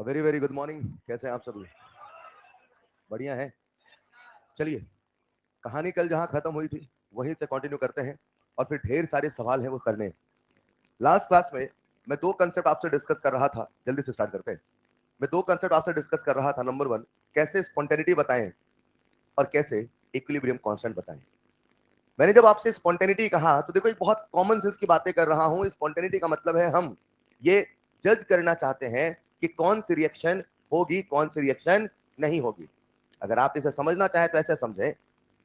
Very very good morning. कैसे हैं आप सभी? बढ़िया है। चलिए, कहानी कल जहां खत्म हुई थी वहीं से कंटिन्यू करते हैं और फिर ढेर सारे सवाल हैं वो करने हैं। लास्ट क्लास में मैं दो कंसेप्ट आपसे डिस्कस कर रहा था। जल्दी से स्टार्ट करते हैं। मैं दो कंसेप्ट आपसे डिस्कस कर रहा था। नंबर वन, कैसे स्पॉन्टेनिटी बताएं और कैसे इक्विलिब्रियम कांस्टेंट बताएं। मैंने जब आपसे स्पॉन्टेनिटी कहा तो देखो, एक बहुत कॉमन सेंस की बातें कर रहा हूं। स्पॉन्टेनिटी का मतलब है हम ये जज करना चाहते हैं कि कौन सी रिएक्शन होगी, कौन सी रिएक्शन नहीं होगी। अगर आप इसे समझना चाहें तो ऐसे समझें,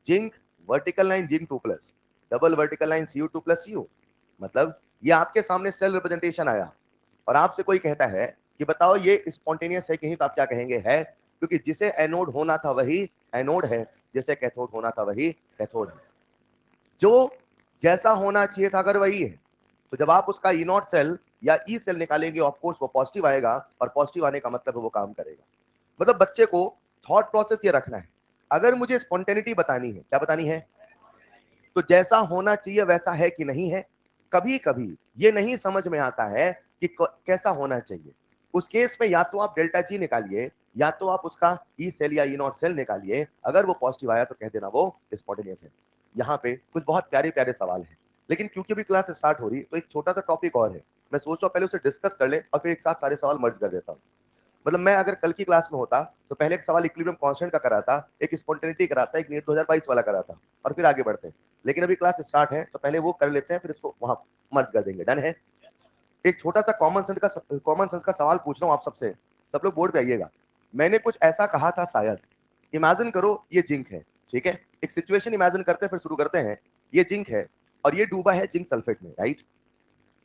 zinc vertical line zinc 2 plus, double vertical line Cu2 plus Cu। मतलब ये आपके सामने सेल रिप्रेजेंटेशन आया और आपसे कोई कहता है कि बताओ ये स्पॉन्टेनियस है कि नहीं, तो आप क्या कहेंगे? है, क्योंकि जिसे एनोड होना था वही एनोड है, जिसे कैथोड होना था वही कैथोड है। जो जैसा होना चाहिए था अगर वही है, तो जब आप उसका ई नॉट सेल या ई सेल निकालेंगे, ऑफ कोर्स वो पॉजिटिव आएगा, और पॉजिटिव आने का मतलब है वो काम करेगा। मतलब बच्चे को थॉट प्रोसेस ये रखना है, अगर मुझे स्पॉन्टेनिटी बतानी है, क्या बतानी है, तो जैसा होना चाहिए वैसा है कि नहीं है। कभी कभी ये नहीं समझ में आता है कि कैसा होना चाहिए। उस केस में या तो आप डेल्टा जी निकालिए या तो आप उसका ई सेल या ई नॉट सेल निकालिए। अगर वो पॉजिटिव आया तो कह देना वो स्पॉन्टेनियस है। यहाँ पे कुछ बहुत प्यारे प्यारे सवाल हैं, लेकिन क्योंकि भी क्लास स्टार्ट हो रही तो एक छोटा सा टॉपिक और है। मैं सोच रहा हूँ पहले उसे डिस्कस कर ले और फिर एक साथ सारे सवाल मर्ज कर देता हूँ। मतलब मैं अगर कल की क्लास में होता तो पहले एक सवाल इक्विलिब्रियम कांस्टेंट का कराता, एक स्पॉन्टेनिटी कराता, एक नीट 2022 वाला कराता, और फिर आगे बढ़ते हैं। लेकिन अभी क्लास स्टार्ट है तो पहले वो कर लेते हैं, फिर इसको वहां मर्ज कर देंगे। डन है? एक छोटा सा कॉमन सेंस का सवाल पूछ रहा हूँ आप सबसे। सब लोग बोर्ड पे आइएगा। मैंने कुछ ऐसा कहा था शायद, इमेजिन करो ये जिंक है, ठीक है? एक सिचुएशन इमेजिन करते हैं फिर शुरू करते हैं। ये जिंक है और ये डूबा है जिंक सल्फेट में, राइट?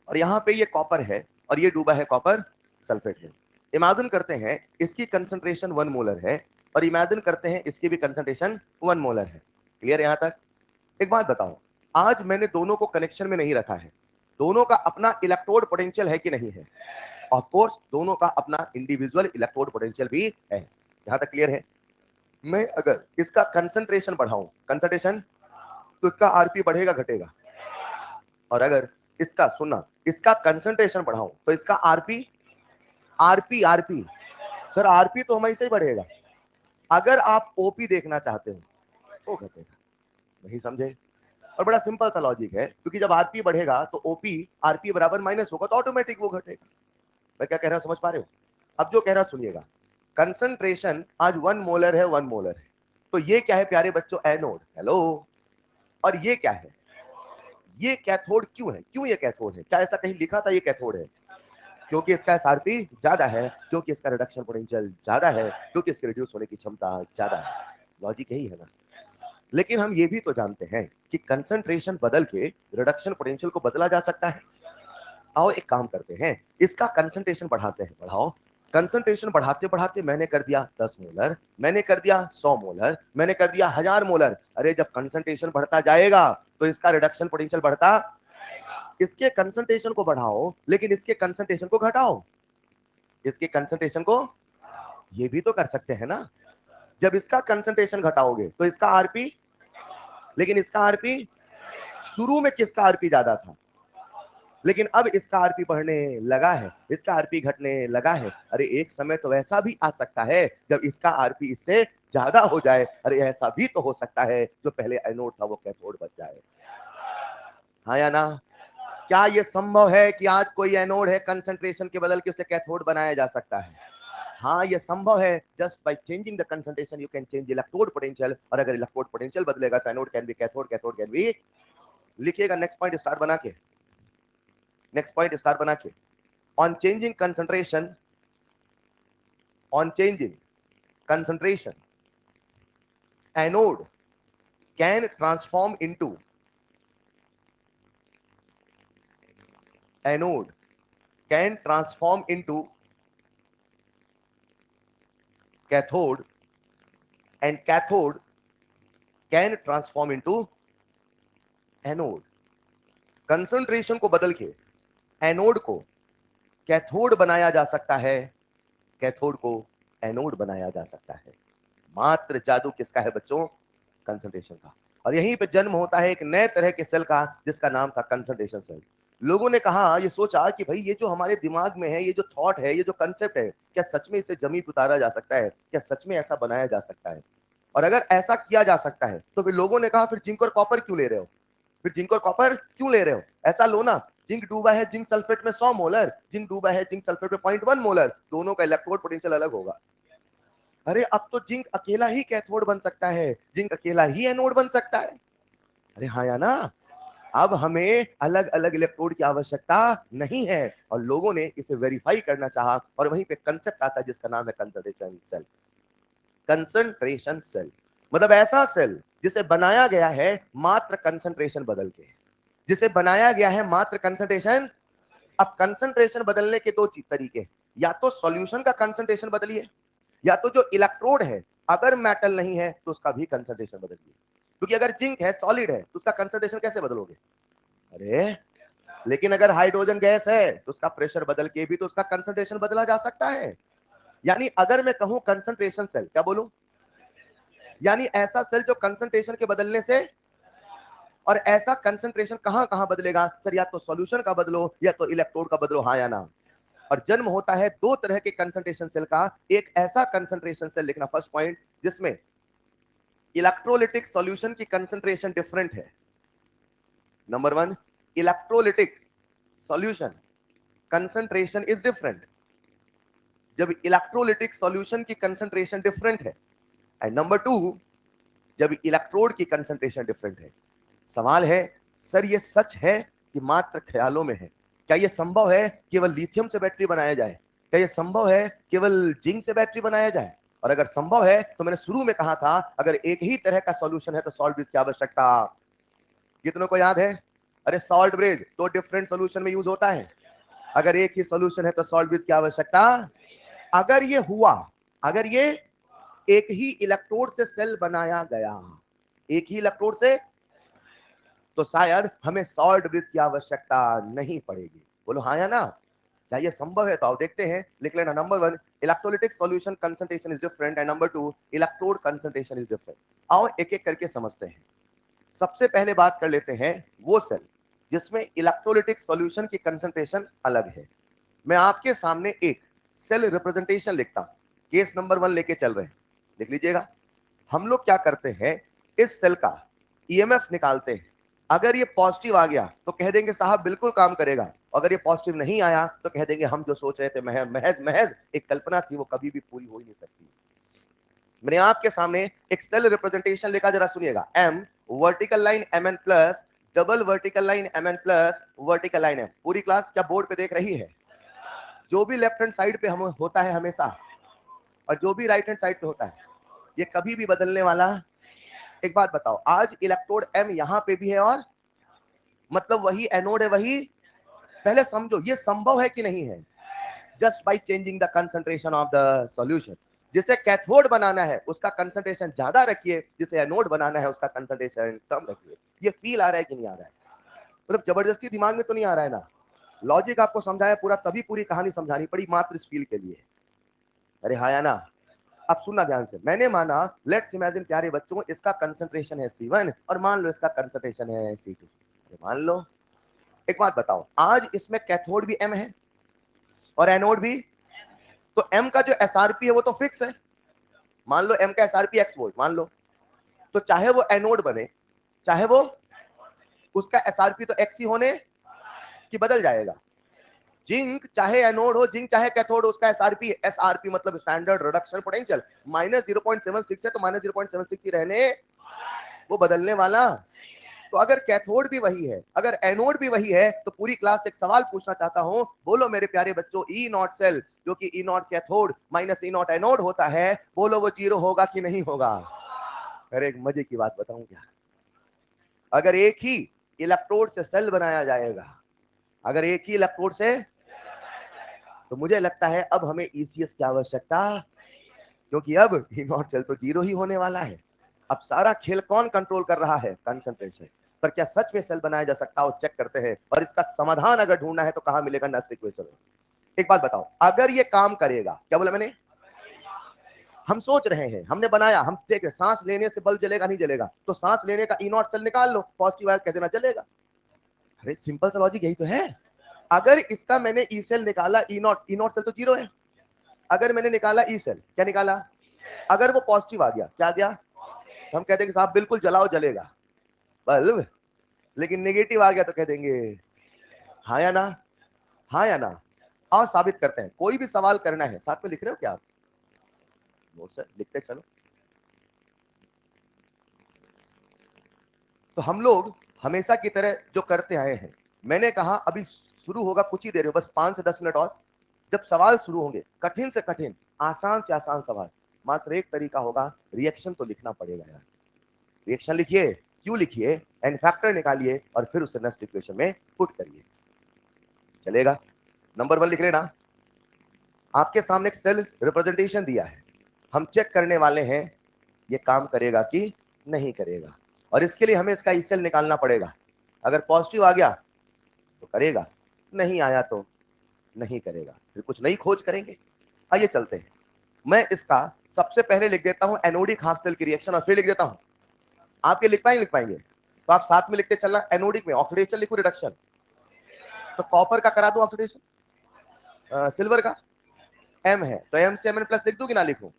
और यहाँ पे ये कॉपर है और ये डूबा है कॉपर सल्फेट में। इमेजिन करते हैं इसकी कंसंट्रेशन 1 मोलर है और इमेजिन करते हैं इसकी भी कंसंट्रेशन 1 मोलर है। क्लियर यहाँ तक? एक बात बताओ, आज मैंने दोनों को कनेक्शन में नहीं रखा है। दोनों का अपना इलेक्ट्रोड पोटेंशियल है कि नहीं है? ऑफ कोर्स दोनों का अपना इंडिविजुअल इलेक्ट्रोड पोटेंशियल भी है। यहाँ तक क्लियर है? मैं अगर इसका कंसंट्रेशन बढ़ाऊं, कंसंट्रेशन, तो इसका आरपी बढ़ेगा घटेगा? और अगर इसका, सुनना, इसका कंसंट्रेशन बढ़ाऊं तो इसका RP, RP RP sir RP तो हमेशा ही बढ़ेगा। अगर आप ओपी देखना चाहते हो तो घटेगा। नहीं समझे? और बड़ा सिंपल सा लॉजिक है, क्योंकि जब आरपी बढ़ेगा तो ओपी आरपी बराबर माइनस होगा तो ऑटोमेटिक वो घटेगा। मैं क्या कह रहा हूं समझ पा रहे हो? अब जो कह रहा सुनिएगा, कंसंट्रेशन आज 1 मोलर है, 1 मोलर है, तो ये क्या है प्यारे बच्चों? एनोड। हेलो। और ये क्या है? ये कैथोड। क्यों है? क्यों ये कैथोड है? क्या ऐसा कहीं लिखा था ये कैथोड है? क्योंकि इसका एसआरपी ज्यादा है, क्योंकि इसका रिडक्शन पोटेंशियल ज्यादा है, क्योंकि इसके रिड्यूस होने की क्षमता ज्यादा है। लॉजिक यही है ना? लेकिन हम ये भी तो जानते हैं कि कंसंट्रेशन बदल के रिडक्शन पोटेंशियल को बदला जा सकता है। आओ एक काम करते हैं, इसका कंसंट्रेशन बढ़ाते हैं। बढ़ाओ। कंसंट्रेशन बढ़ाते बढ़ाते मैंने कर दिया 10 मोलर, मैंने कर दिया 100 मोलर, मैंने कर दिया 1000 मोलर। अरे जब कंसंट्रेशन बढ़ता जाएगा तो इसका रिडक्शन पोटेंशियल बढ़ता। इसके कंसंट्रेशन को बढ़ाओ लेकिन इसके कंसंट्रेशन को घटाओ। इसके कंसंट्रेशन को, ये भी तो कर सकते हैं ना? जब इसका कंसंट्रेशन घटाओगे तो इसका आरपी, लेकिन इसका आरपी, शुरू में किसका आरपी ज्यादा था, लेकिन अब इसका आरपी बढ़ने लगा है, इसका आरपी घटने लगा है। अरे एक समय तो ऐसा भी आ सकता है जब इसका आरपी इससे ज्यादा हो जाए। अरे ऐसा भी तो हो सकता है जो पहले एनोड था वो कैथोड बन जाए। हाँ या ना? क्या ये संभव है कि आज कोई एनोड है, कंसंट्रेशन के बदल के उसे कैथोड बनाया जा सकता है? हाँ ये संभव है। Just by changing the concentration you can change electrode potential, और अगर इलेक्ट्रोड पोटेंशियल बदलेगा तो anode can be cathode, cathode can be. लिखिएगा नेक्स्ट पॉइंट स्टार बना के, नेक्स्ट पॉइंट स्टार बना के। On changing concentration, on changing concentration, anode can transform into, anode can transform into cathode, and cathode can transform into anode. Concentration को बदल के anode को cathode बनाया जा सकता है, कैथोड को एनोड बनाया जा सकता है। मात्र जादू किसका है बच्चों? कंसंट्रेशन का। और यहीं पे जन्म होता है एक नए तरह के सेल का जिसका नाम था कंसंट्रेशन सेल। लोगों ने कहा, ये सोचा कि भाई ये जो हमारे दिमाग में है, ये जो थॉट है, ये जो कंसेप्ट है, क्या सच में इसे जमीन पर उतारा जा सकता है? क्या सच में ऐसा बनाया जा सकता है? और अगर ऐसा किया जा सकता है तो फिर लोगों ने कहा फिर जिंक और कॉपर क्यों ले रहे हो? फिर जिंक और कॉपर क्यों ले रहे हो? ऐसा लो ना, जिंक डूबा है जिंक सल्फेट में 100 मोलर, जिंक डूबा है जिंक सल्फेट में 0.1 मोलर, दोनों का इलेक्ट्रोड पोटेंशियल अलग होगा। अरे अब तो जिंक अकेला ही कैथोड बन सकता है, जिंक अकेला ही एनोड बन सकता है। अरे हाँ या ना? अब हमें अलग अलग इलेक्ट्रोड की आवश्यकता नहीं है, और लोगों ने इसे वेरीफाई करना चाहा, और वहीं पे कंसेप्ट आता है जिसका नाम है कंसंट्रेशन सेल। कंसंट्रेशन सेल मतलब ऐसा सेल जिसे बनाया गया है मात्र कंसंट्रेशन बदल के, जिसे बनाया गया है मात्र कंसंट्रेशन। अब कंसंट्रेशन बदलने के दो तरीके, या तो सॉल्यूशन का कंसंट्रेशन बदलिए, या तो जो इलेक्ट्रोड है अगर मेटल नहीं है तो उसका भी कंसंट्रेशन बदलिए। क्योंकि अगर जिंक है, सॉलिड है, तो उसका कंसंट्रेशन कैसे बदलोगे? अरे लेकिन अगर हाइड्रोजन गैस है तो उसका प्रेशर बदल के भी तो उसका कंसंट्रेशन बदला जा सकता है। यानी अगर मैं कहूं कंसंट्रेशन सेल, क्या बोलूं? यानी ऐसा सेल जो कंसंट्रेशन के बदलने से, और ऐसा कंसंट्रेशन कहां कहां बदलेगा सर? या तो सॉल्यूशन का बदलो या तो इलेक्ट्रोड का बदलो, हाँ या ना? और जन्म होता है दो तरह के कंसंट्रेशन सेल का। एक ऐसा कंसंट्रेशन सेल लिखना फर्स्ट पॉइंट जिसमें इलेक्ट्रोलिटिक सॉल्यूशन की कंसंट्रेशन डिफरेंट है। Number one, electrolytic solution concentration is different. जब इलेक्ट्रोलिटिक सॉल्यूशन की कंसंट्रेशन डिफरेंट है, एंड नंबर टू, जब इलेक्ट्रोड की कंसंट्रेशन डिफरेंट है। सवाल है सर ये सच है कि मात्र ख्यालों में है? क्या यह संभव है केवल लिथियम से बैटरी बनाया जाए? क्या यह संभव है केवल जिंक से बैटरी बनाया जाए? और अगर संभव है तो मैंने शुरू में कहा था अगर एक ही तरह का सॉल्यूशन है तो सॉल्ट ब्रिज की आवश्यकता। कितनों को याद है? अरे सॉल्ट ब्रिज तो डिफरेंट सॉल्यूशन में यूज होता है। अगर एक ही सॉल्यूशन है तो सॉल्ट ब्रिज की आवश्यकता। अगर ये हुआ, अगर ये एक ही इलेक्ट्रोड से सेल बनाया गया, एक ही इलेक्ट्रोड से, तो शायद हमें सॉल्ट ब्रिज की आवश्यकता नहीं पड़ेगी। बोलो हाँ या ना? क्या ये संभव है? तो आओ देखते हैं, लिख लेना। Number one, electrolytic solution concentration is different, and number two, electrode concentration is different. आओ एक एक करके समझते हैं। सबसे पहले बात कर लेते हैं वो सेल जिसमें इलेक्ट्रोलिटिक सॉल्यूशन की कंसंट्रेशन अलग है। मैं आपके सामने एक सेल रिप्रेजेंटेशन लिखता हूं, केस नंबर वन लेके चल रहे हैं, लिख लीजिएगा। हम लोग क्या करते हैं, इस सेल का ईएमएफ निकालते हैं। अगर ये पॉजिटिव आ गया तो कह देंगे साहब बिल्कुल काम करेगा, अगर ये पॉजिटिव नहीं आया तो कह देंगे हम जो सोच रहे थे महज महज महज एक कल्पना थी, वो कभी भी पूरी हो ही नहीं सकती। मैंने आपके सामने एक सेल रिप्रेजेंटेशन लिखा, जरा सुनिएगा। M vertical line M N plus, double vertical line M N plus, vertical line M. पूरी क्लास क्या बोर्ड पे देख रही है? जो भी लेफ्ट हैंड साइड पे हम होता है हमेशा, और जो भी राइट हैंड साइड पे होता है, ये कभी भी बदलने वाला। एक बात बताओ, आज इलेक्ट्रोड एम यहां पे भी है, और मतलब वही एनोड है, वही। पहले समझो ये संभव है कि नहीं है? Just by changing the concentration of the solution. जिसे कैथोड बनाना है उसका कंसंट्रेशन ज्यादा रखिए, जिसे एनोड बनाना है उसका कंसंट्रेशन कम रखिए। ये फील आ रहा है कि नहीं आ रहा है? मतलब जबरदस्ती दिमाग में तो नहीं आ रहा है ना? लॉजिक आपको समझाया पूरा, तभी पूरी कहानी समझानी पड़ी मात्र इस फील के लिए। अरे हाँ या ना? अब सुनना ध्यान से। मैंने माना, लेट्स इमेजिन प्यारे बच्चों, इसका कंसंट्रेशन है C1 और मान लो इसका कंसंट्रेशन है C2। मान लो, एक बात बताओ, आज इसमें कैथोड भी M है और एनोड भी, तो M का जो SRP है वो तो फिक्स है। मान लो M का SRP X वोल्ट मान लो, तो चाहे वो एनोड बने चाहे वो, उसका SRP तो X ही होने की बदल जाएगा। जिंक चाहे एनोड हो, जिंक चाहे कैथोड, उसका एसआरपी मतलब स्टैंडर्ड रिडक्शन पोटेंशियल -0.76 है, तो -0.76 ही रहने, वो बदलने वाला। तो अगर कैथोड भी वही है, अगर एनोड भी वही है, तो पूरी क्लास से एक सवाल पूछना चाहता हूं, बोलो मेरे प्यारे बच्चों, ई नॉट सेल जो कि E naught cathode minus E naught anode होता है, बोलो वो जीरो होगा कि नहीं होगा? अरे एक मजे की बात बताऊं क्या? अगर एक ही इलेक्ट्रोड से सेल बनाया जाएगा, अगर एक ही इलेक्ट्रोड से, तो मुझे लगता है अब हमें ईसीएस की आवश्यकता, क्योंकि अब ई नॉट सेल तो जीरो ही होने वाला है। अब सारा खेल कौन कंट्रोल कर रहा है? कंसंट्रेशन। पर क्या सच में सेल बनाया जा सकता है? और चेक करते हैं, और इसका समाधान अगर ढूंढना है तो कहां मिलेगा? नर्स इक्वेशन में। एक बात बताओ, अगर ये काम करेगा, क्या बोला मैंने? हम सोच रहे हैं, हमने बनाया, हम देख रहे, सांस लेने से बल्ब जलेगा नहीं जलेगा, तो सांस लेने का ई नॉट सेल निकाल लो, पॉजिटिव आयन कह देना, जलेगा। अरे सिंपल सा लॉजिक यही तो है। अगर इसका मैंने ई सेल निकाला, ई नॉट सेल तो जीरो है। अगर मैंने निकाला ई सेल, क्या निकाला? अगर वो पॉजिटिव आ गया, क्या आ गया? तो हम कहते हैं कि साहब बिल्कुल जलाओ, जलेगा बल्ब। लेकिन नेगेटिव आ गया तो कह देंगे हाँ या ना, हाँ या ना। और साबित करते हैं। कोई भी सवाल करना है, साथ में लिख रहे हो क्या आप? वो सर लिखते चलो। तो हम लोग हमेशा की तरह जो करते आए हैं, मैंने कहा अभी शुरू होगा कुछ ही देर में, बस 5 से 10 मिनट और। जब सवाल शुरू होंगे, कठिन से कठिन, आसान से आसान सवाल, मात्र एक तरीका होगा, रिएक्शन तो लिखना पड़ेगा यार। रिएक्शन लिखिए, क्यों लिखिए, एन फैक्टर निकालिए और फिर उसे नेक्स्ट इक्वेशन में पुट करिए, चलेगा। नंबर 1 लिख लेना। आपके सामने एक सेल रिप्रेजेंटेशन दिया है, हम चेक करने वाले हैं ये काम करेगा कि नहीं करेगा, और इसके लिए हमें इसका ई सेल निकालना पड़ेगा। अगर पॉजिटिव आ गया तो करेगा, नहीं आया तो नहीं करेगा, फिर कुछ नई खोज करेंगे। आइए चलते हैं। मैं इसका सबसे पहले लिख देता हूं एनोडिक हाफ सेल की रिएक्शन, और फिर लिख देता हूं, आपके लिख पाएंगे तो आप साथ में लिखते चलना। एनोडिक में ऑक्सीडेशन लिखूं, रिडक्शन? तो कॉपर का करा दूं ऑक्सीडेशन, सिल्वर का एम है तो एम से एम एन प्लस लिख दूं कि ना लिखूं?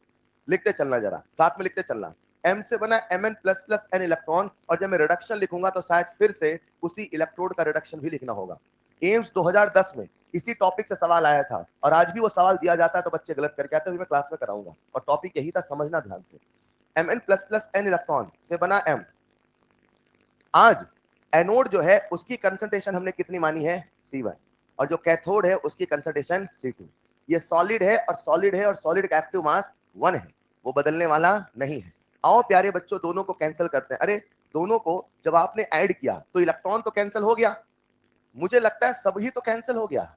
लिखते चलना, जरा साथ में लिखते चलना। एम से बना M N plus plus N electron, और जब मैं रिडक्शन लिखूंगा तो शायद फिर से उसी इलेक्ट्रोड का रिडक्शन भी लिखना होगा। एम्स 2010 में इसी टॉपिक से सवाल आया था, और आज भी वो सवाल दिया जाता है तो बच्चे गलत करके आते हैं, मैं क्लास में कराऊंगा। और टॉपिक यही था, समझना ध्यान से। M N plus plus N electron से बना एम। आज एनोड जो है उसकी कंसंट्रेशन हमने कितनी मानी है? C1। और जो कैथोड है उसकी कंसंट्रेशन C2। ये सॉलिड है और सॉलिड है, और सॉलिड का एक्टिव मास 1 है, वो बदलने वाला नहीं है। आओ प्यारे बच्चों, दोनों को कैंसिल करते हैं। अरे दोनों को जब आपने ऐड किया तो इलेक्ट्रॉन तो कैंसिल हो गया, मुझे लगता है सब ही तो कैंसिल हो गया।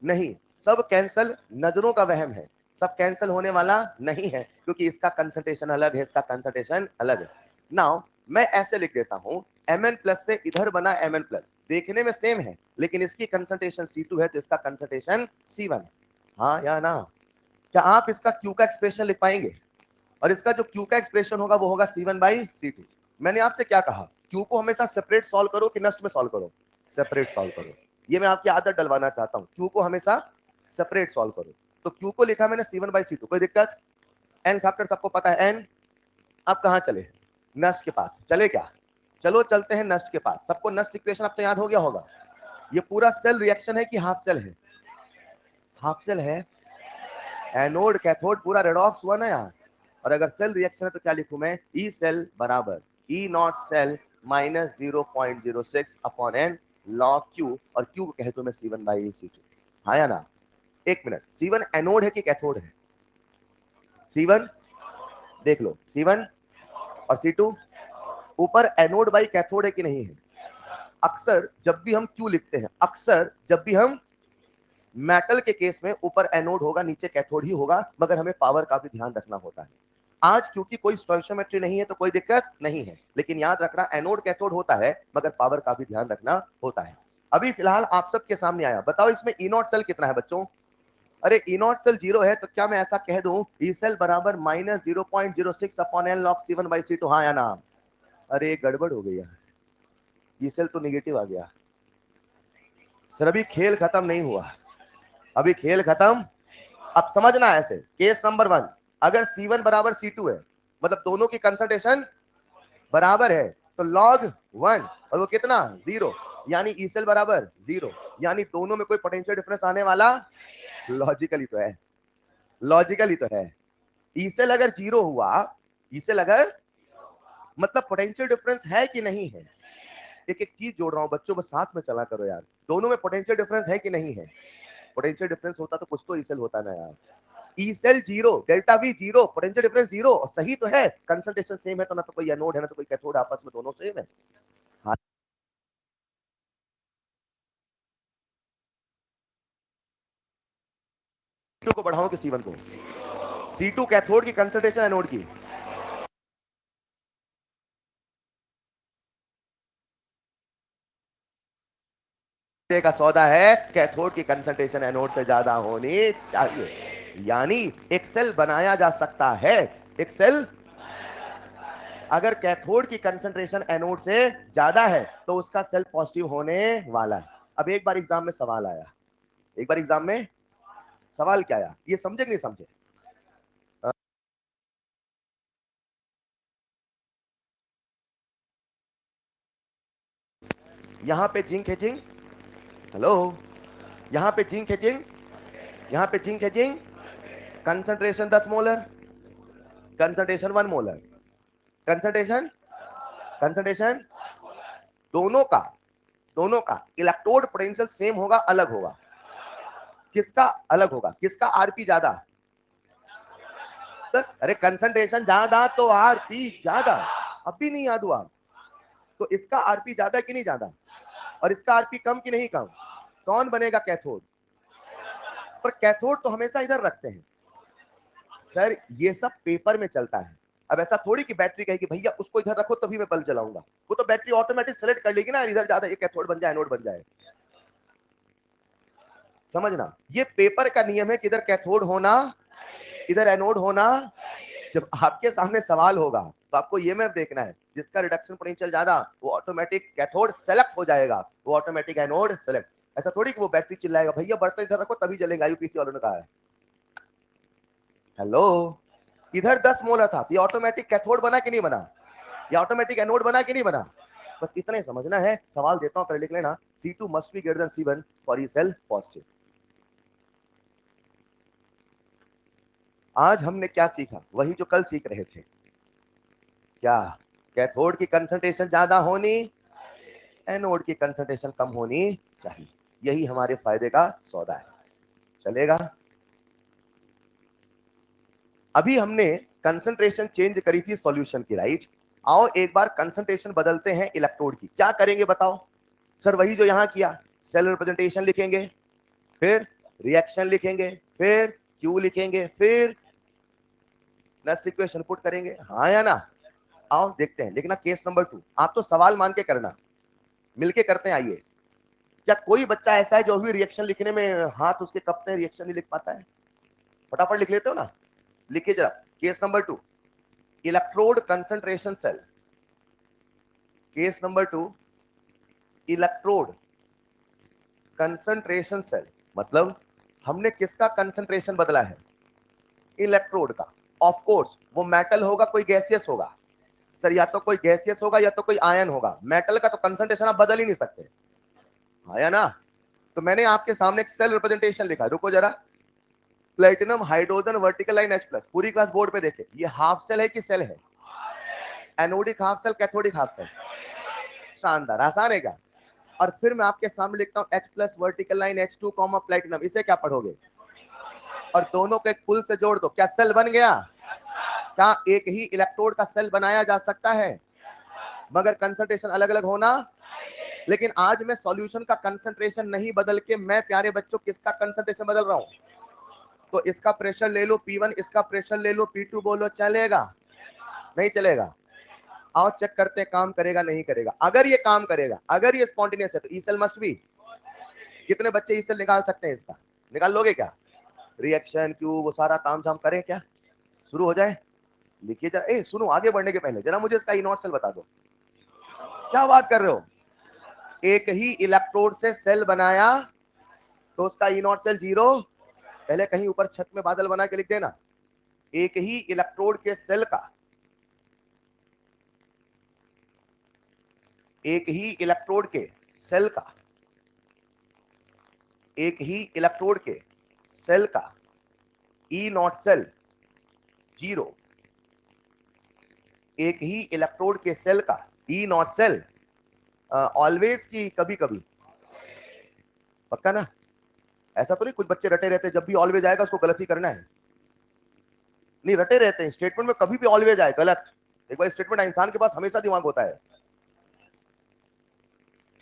नहीं, सब कैंसिल नजरों का वहम है, सब कैंसिल होने वाला नहीं है, क्योंकि इसका कंसंट्रेशन अलग है, इसका कंसंट्रेशन अलग है। नाउ मैं ऐसे लिख देता हूं, Mn प्लस से इधर बना Mn प्लस, देखने में सेम है लेकिन इसकी कंसंट्रेशन C2 है तो इसका कंसंट्रेशन C1। हाँ या ना? क्या आप इसका Q का एक्सप्रेशन लिख पाएंगे? और इसका जो Q का एक्सप्रेशन होगा वो होगा C1/C2। मैंने आपसे क्या कहा, Q को हमेशा सेपरेट सॉल्व करो कि नष्ट में सॉल्व करो? सेपरेट सॉल्व करो। ये मैं आपकी आदत डलवाना चाहता हूं, Q को हमेशा सेपरेट सॉल्व करो। तो Q को लिखा मैंने C1/C2, कोई दिक्कत? एन फैक्टर सबको पता है एन। अब कहां चले? नष्ट के पास चले क्या? चलो चलते हैं नष्ट के पास। सबको नष्ट इक्वेशन अब तो याद हो गया होगा। ये पूरा सेल रिएक्शन है कि हाफ सेल है? हाफ सेल है। एनोड कैथोड पूरा रेडॉक्स हुआ ना यार। और अगर सेल रिएक्शन है तो क्या लिखूं मैं? ई सेल बराबर E naught cell minus 0.06 upon N log Q, और क्यू को कहे तो मैं C1/C2। हाँ या ना? एक मिनट, C1 एनोड है कि कैथोड है? C1 देख लो, C1 और C2 ऊपर एनोड बाई कैथोड है कि नहीं है? अक्सर जब भी हम क्यू लिखते हैं, अक्सर जब भी हम मेटल के केस में ऊपर एनोड होगा नीचे कैथोड ही होगा, मगर हमें पावर का भी ध्यान रखना होता है। आज क्योंकि कोई स्टोइचियोमेट्री नहीं है तो कोई दिक्कत नहीं है, लेकिन याद रखना एनोड कैथोड होता है मगर पावर का भी ध्यान रखना होता है। अभी फिलहाल आप सबके सामने आया, बताओ इसमें ई नॉट सेल कितना है बच्चों? अरे ई नॉट सेल 0 है तो क्या मैं ऐसा कह दूं ई सेल बराबर minus 0.06 upon N log C1/C2? हाँ या ना? अरे गड़बड़ हो गई यार, ई सेल तो निगेटिव आ गया। सर अभी खेल खत्म नहीं हुआ, अभी खेल खत्म। अब समझना ऐसे, केस नंबर 1, अगर C1 बराबर C2 है मतलब दोनों की कंसंट्रेशन बराबर है, तो लॉग 1 और वो कितना 0, यानी ई सेल बराबर 0, यानी दोनों में कोई पोटेंशियल डिफरेंस आने वाला लॉजिकली तो है, लॉजिकली तो है। ई सेल अगर 0 हुआ, ई सेल अगर मतलब पोटेंशियल डिफरेंस है कि नहीं है? एक एक चीज जोड़ रहा हूं बच्चों, बस साथ में चला करो यार। दोनों में पोटेंशियल डिफरेंस है कि नहीं है? पोटेंशियल डिफरेंस होता तो कुछ तो ई सेल होता ना यार। E cell 0, delta V 0, potential difference 0, सही तो है, कंसंट्रेशन सेम है तो ना तो कोई एनोड है ना तो कोई कैथोड, आपस में दोनों सेम है। हाँ, C2 को बढ़ाओ कि C1 को? C2 कैथोड की कंसंट्रेशन एनोड की का सौदा है, कैथोड की कंसंट्रेशन एनोड से ज्यादा होनी चाहिए। यानी एक सेल बनाया जा सकता है, एक सेल अगर कैथोड की कंसंट्रेशन एनोड से ज्यादा है तो उसका सेल पॉजिटिव होने वाला है। अब एक बार एग्जाम में सवाल आया, एक बार एग्जाम में सवाल क्या आया, ये समझे कि नहीं समझे? यहां पे जिंक है, जिंक, हेलो, यहां पे जिंक है, जिंक, यहां पे जिंक है, zinc, concentration 10 molar, concentration 1 molar, concentration, concentration, दोनों का, दोनों का इलेक्ट्रोड पोटेंशियल सेम होगा अलग होगा? किसका अलग होगा? किसका आरपी ज्यादा? बस, अरे कंसंट्रेशन ज्यादा तो आरपी ज्यादा, अब भी नहीं याद हुआ? तो इसका आरपी ज्यादा कि नहीं ज्यादा, और इसका आरपी कम कि नहीं कम? कौन बनेगा कैथोड? पर कैथोड तो हमेशा इधर रखते हैं सर, ये सब पेपर में चलता है। अब ऐसा थोड़ी कि बैटरी कहेगी भैया उसको इधर रखो तभी मैं बल्ब जलाऊंगा, वो तो बैटरी ऑटोमेटिक सेलेक्ट कर लेगी ना, इधर ज्यादा ये कैथोड बन जाए एनोड बन जाए। समझना, ये पेपर का नियम है कि इधर कैथोड होना, इधर एनोड होना। जब आपके सामने सवाल होगा तो आपको ये मैप देखना है, जिसका रिडक्शन पोटेंशियल ज्यादा वो ऑटोमेटिक कैथोड सेलेक्ट हो जाएगा, वो ऑटोमेटिक एनोड सेलेक्ट। ऐसा थोड़ी कि वो बैटरी चिल्लाएगा भैया बर्तन इधर रखो तभी जलेगा, यूपीसी वालों ने कहा है। हेलो, इधर 10 मोलर था, ये ऑटोमेटिक कैथोड बना कि नहीं बना? ये ऑटोमेटिक एनोड बना कि नहीं बना? बस इतना ही समझना है। सवाल देता हूं, पहले लिख लेना, C2 must be greater than C1 for E cell positive. आज हमने क्या सीखा? वही जो कल सीख रहे थे। क्या? कैथोड की कंसंट्रेशन ज्यादा होनी, एनोड की कंसंट्रेशन कम होनी चाहिए, यही हमारे फायदे का सौदा है। चलेगा? अभी हमने कंसंट्रेशन चेंज करी थी सॉल्यूशन की, राइट? आओ एक बार कंसंट्रेशन बदलते हैं इलेक्ट्रोड की। क्या करेंगे बताओ? सर वही जो यहां किया, सेल रिप्रेजेंटेशन लिखेंगे, फिर रिएक्शन लिखेंगे, फिर क्यू लिखेंगे, फिर नेक्स्ट इक्वेशन पुट करेंगे, हाँ या ना? आओ देखते हैं, लेकिन ना केस नंबर 2 आप तो सवाल मान के करना, मिलके करते हैं। आइए, क्या कोई बच्चा ऐसा है जो भी रिएक्शन लिखने में हाथ उसके कपते हैं, रिएक्शन नहीं लिख पाता है? फटाफट लिख लेते हो ना? लिखिए जरा, case number 2, electrode concentration cell. Case number 2, electrode concentration cell, मतलब हमने किसका कंसंट्रेशन बदला है? इलेक्ट्रोड का। ऑफ कोर्स वो मेटल होगा, कोई गैसियस होगा। सर या तो कोई गैसियस होगा या तो कोई आयन होगा, मेटल का तो कंसंट्रेशन आप बदल ही नहीं सकते, हाँ या ना? तो मैंने आपके सामने एक सेल रिप्रेजेंटेशन लिखा, रुको जरा। Platinum hydrogen vertical line H plus, पूरी क्लास बोर्ड पे देखे, ये हाफ सेल है कि सेल है? Anodic half cell, cathodic half cell. शानदार, आसान है क्या? और फिर मैं आपके सामने लिखता हूं H plus vertical line H2 comma platinum, इसे क्या पढ़ोगे? और दोनों को एक पुल से जोड़ दो, क्या सेल बन गया? क्या एक ही इलेक्ट्रोड का सेल बनाया जा सकता है, मगर कंसंट्रेशन अलग अलग होना? लेकिन आज मैं सॉल्यूशन का कंसंट्रेशन नहीं बदल के, मैं प्यारे बच्चों किसका कंसंट्रेशन बदल रहा हूं? तो इसका प्रेशर ले लो P1, इसका प्रेशर ले लो P2, बोलो चलेगा? नहीं चलेगा? आओ चेक करते हैं, काम करेगा नहीं करेगा। अगर ये काम करेगा, अगर ये स्पॉन्टेनियस है तो ई सेल मस्ट बी। कितने बच्चे ई सेल निकाल सकते हैं इसका? निकाल लोगे क्या? रिएक्शन क्यू वो सारा ताम झाम करें क्या? शुरू हो जाए? लिखिए जरा। ए सुनो, आगे बढ़ने के पहले जरा मुझे इसका ई नॉट सेल बता दो। क्या बात कर रहे हो? एक ही इलेक्ट्रोड से सेल बनाया तो उसका ई नॉट सेल 0। पहले कहीं ऊपर छत में बादल बना के लिख देना, एक ही इलेक्ट्रोड के सेल का, एक ही इलेक्ट्रोड के सेल का, एक ही इलेक्ट्रोड के सेल का ई नॉट सेल 0। एक ही इलेक्ट्रोड के सेल का ई नॉट सेल ऑलवेज की कभी कभी? पक्का ना? ऐसा तो नहीं कुछ बच्चे रटे रहते जब भी ऑलवेज आएगा उसको गलत ही करना है? नहीं, रटे रहते हैं स्टेटमेंट में, कभी भी ऑलवेज आए गलत। एक बार स्टेटमेंट इंसान के पास हमेशा दिमाग होता है,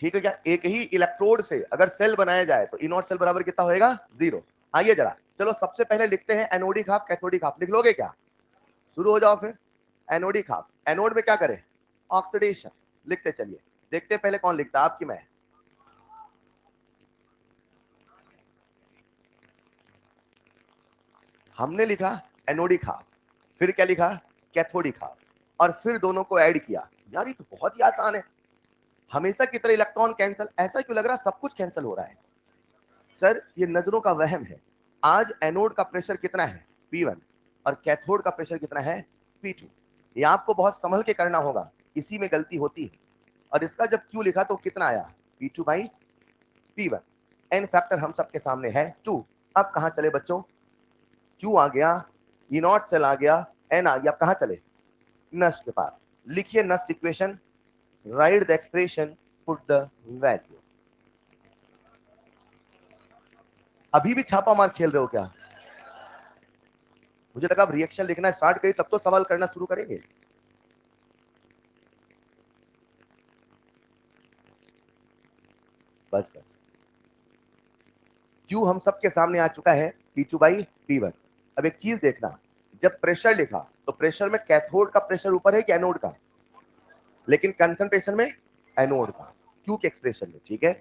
ठीक है क्या? एक ही इलेक्ट्रोड से अगर सेल बनाया जाए तो ई नॉट सेल बराबर कितना होएगा? 0। आइए जरा, चलो सबसे पहले लिखते हैं एनोडिक हाफ कैथोडिक हाफ, लिख लोगे क्या? शुरू हो जाओ फिर। एनोडिक हाफ, एनोड में क्या करें? ऑक्सीडेशन। लिखते चलिए, देखते पहले कौन लिखता है, आपकी मैं। हमने लिखा एनोडिक हाफ, फिर क्या लिखा? Cathodic half. और फिर दोनों को ऐड किया। यार ये तो बहुत ही आसान है, हमेशा की तरह इलेक्ट्रॉन कैंसिल, ऐसा क्यों लग रहा है सब कुछ कैंसिल हो रहा है? सर ये नजरों का वहम है। आज एनोड का प्रेशर कितना है P1 और कैथोड का प्रेशर कितना है P2। ये आपको बहुत संभल के करना होगा, इसी में गलती होती है। और इसका जब Q लिखा तो कितना आया P2 by P1। N factor हम सबके सामने है 2। अब कहां चले बच्चों? Q आ गया, E नॉट सेल आ गया, N आ गया, अब कहां चले? नस्ट के पास। लिखिए Nernst equation, write the expression, put the value. अभी भी छापा मार खेल रहे हो क्या? मुझे लगा अब रिएक्शन लिखना स्टार्ट करी तब तो सवाल करना शुरू करेंगे। बस बस, Q हम सबके सामने आ चुका है P2 बाई P1। अब एक चीज देखना, जब प्रेशर लिखा तो प्रेशर में कैथोड का प्रेशर ऊपर है कि एनोड का? लेकिन कंसंट्रेशन में एनोड का, Q के एक्सप्रेशन में। ठीक है,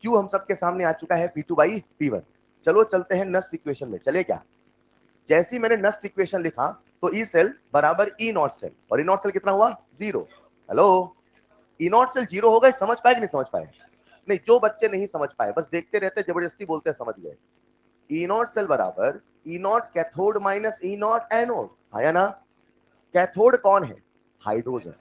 Q हम सबके सामने आ चुका है P2 बाई P1। चलो चलते हैं नस्ट इक्वेशन में, चले क्या? जैसे ही मैंने नस्ट इक्वेशन लिखा तो ई सेल बराबर ई नॉट सेल, और ई नॉट सेल कितना हुआ? 0। हेलो, ई नॉट सेल 0 हो गए, समझ पाए कि नहीं समझ पाए? नहीं, जो बच्चे नहीं समझ पाए बस देखते रहते, जबरदस्ती बोलते समझ गए। ई नॉट सेल बराबर E naught cathode minus E naught anode, आया ना? कैथोड कौन है? हाइड्रोजन,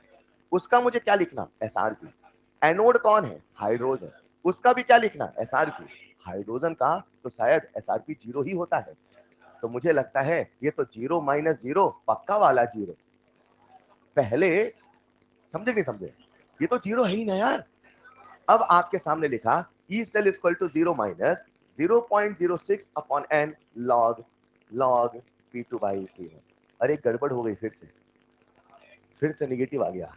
उसका मुझे क्या लिखना? एसआरपी। एनोड कौन है? हाइड्रोजन, उसका भी क्या लिखना? एसआरपी। हाइड्रोजन का तो शायद एसआरपी 0 ही होता है, तो मुझे लगता है ये तो 0 माइनस 0 पक्का वाला 0। पहले समझे नहीं समझे? ये तो 0 है ही ना यार। अब आपके सामने लिखा E cell equal to 0 minus 0.06 upon N log log P2 by P1। अरे गड़बड़ हो गई, फिर से निगेटिव आ गया।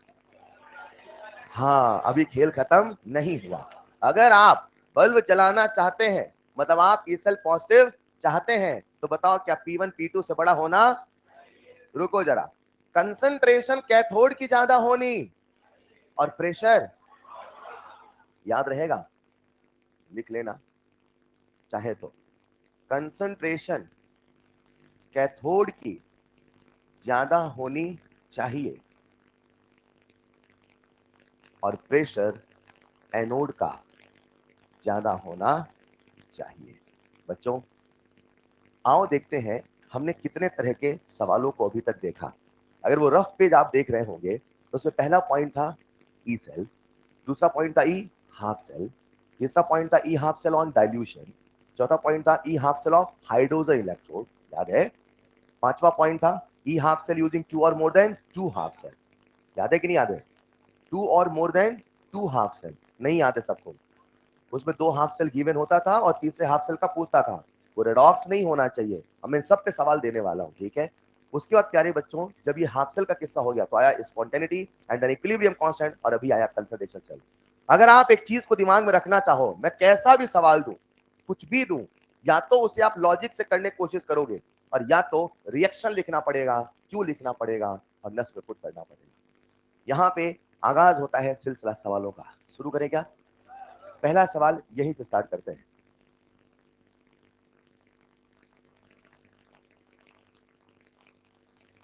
हाँ, अभी खेल खत्म नहीं हुआ। अगर आप बल्ब जलाना चाहते हैं, मतलब आप ई सेल पॉजिटिव चाहते हैं, तो बताओ क्या P1 P2 से बड़ा होना? रुको जरा, कंसंट्रेशन कैथोड की ज्यादा होनी और प्रेशर, याद रहेगा, लिख लेना चाहे तो, कंसंट्रेशन कैथोड की ज्यादा होनी चाहिए और प्रेशर एनोड का ज्यादा होना चाहिए। बच्चों आओ देखते हैं हमने कितने तरह के सवालों को अभी तक देखा। अगर वो रफ पेज आप देख रहे होंगे तो उसमें पहला पॉइंट था ई सेल, दूसरा पॉइंट था ई हाफ सेल, तीसरा पॉइंट था E half cell on dilution, चौथा पॉइंट था E half cell of hydrogen electrode, याद है? पांचवा पॉइंट था E half cell using two और more than two half cell, याद है कि नहीं याद है? टू और more than two half cell, नहीं याद है सबको? उसमें 2 हाफ सेल गिवन होता था और तीसरे हाफ सेल का पूछता था। वो रेडॉक्स नहीं होना चाहिए, मैं इन सब पे सवाल देने वाला हूँ, ठीक है? उसके बाद प्यारे बच्चों, जब ये हाफ सेल का किस्सा हो गया तो आया spontaneity and an equilibrium constant, और अभी आया कंसंट्रेशन सेल। अगर आप एक चीज को दिमाग में रखना चाहो, मैं कैसा भी सवाल दूं, कुछ भी दूं, या तो उसे आप लॉजिक से करने की कोशिश करोगे, और या तो रिएक्शन लिखना पड़ेगा, क्यों लिखना पड़ेगा, और नस पे पुट करना पड़ेगा। यहाँ पे आगाज होता है सिलसिला सवालों का। शुरू करें क्या? पहला सवाल यहीं से स्टार्ट करते हैं।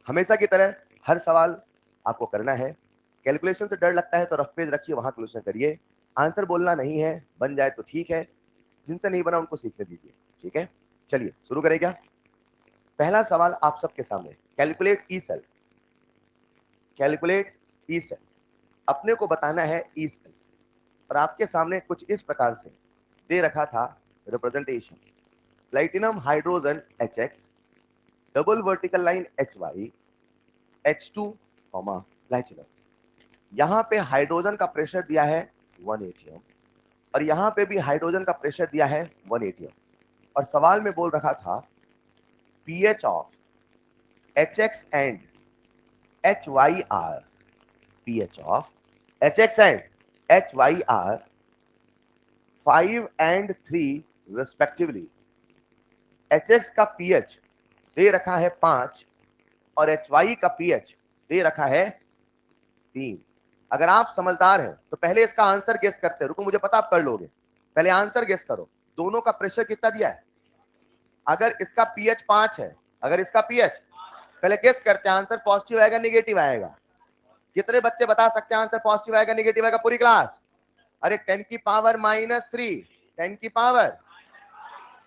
हमेशा की तरह हर सवाल आपको करना है। कैलकुलेशन से डर लगता है तो रफ पेज रखिए, वहां कैलकुलेशन करिए। आंसर बोलना नहीं है, बन जाए तो ठीक है, जिनसे नहीं बना उनको सीखने दीजिए, ठीक है? चलिए शुरू करें क्या? पहला सवाल आप सबके सामने, calculate E cell. Calculate E cell, अपने को बताना है ई सेल, और आपके सामने कुछ इस प्रकार से दे रखा था representation. Platinum hydrogen HX, double vertical line HY, H2, platinum. यहाँ पे हाइड्रोजन का प्रेशर दिया है 1 atm, और यहाँ पे भी हाइड्रोजन का प्रेशर दिया है 1 atm, और सवाल में बोल रखा था pH of HX and HYR, pH of HX and HYR 5 and 3 respectively. HX का pH दे रखा है 5 और HY का pH दे रखा है 3। अगर आप समझदार हैं तो पहले इसका आंसर गेस करते हैं। रुको, मुझे पता आप कर लोगे, पहले आंसर गेस करो। दोनों का प्रेशर कितना दिया है? अगर इसका पीएच 5 है, अगर इसका पीएच, पहले गेस करते हैं, आंसर पॉजिटिव आएगा निगेटिव आएगा? कितने बच्चे बता सकते हैं आंसर पॉजिटिव आएगा नेगेटिव आएगा? पूरी क्लास। अरे 10 की पावर -3, 10 की पावर।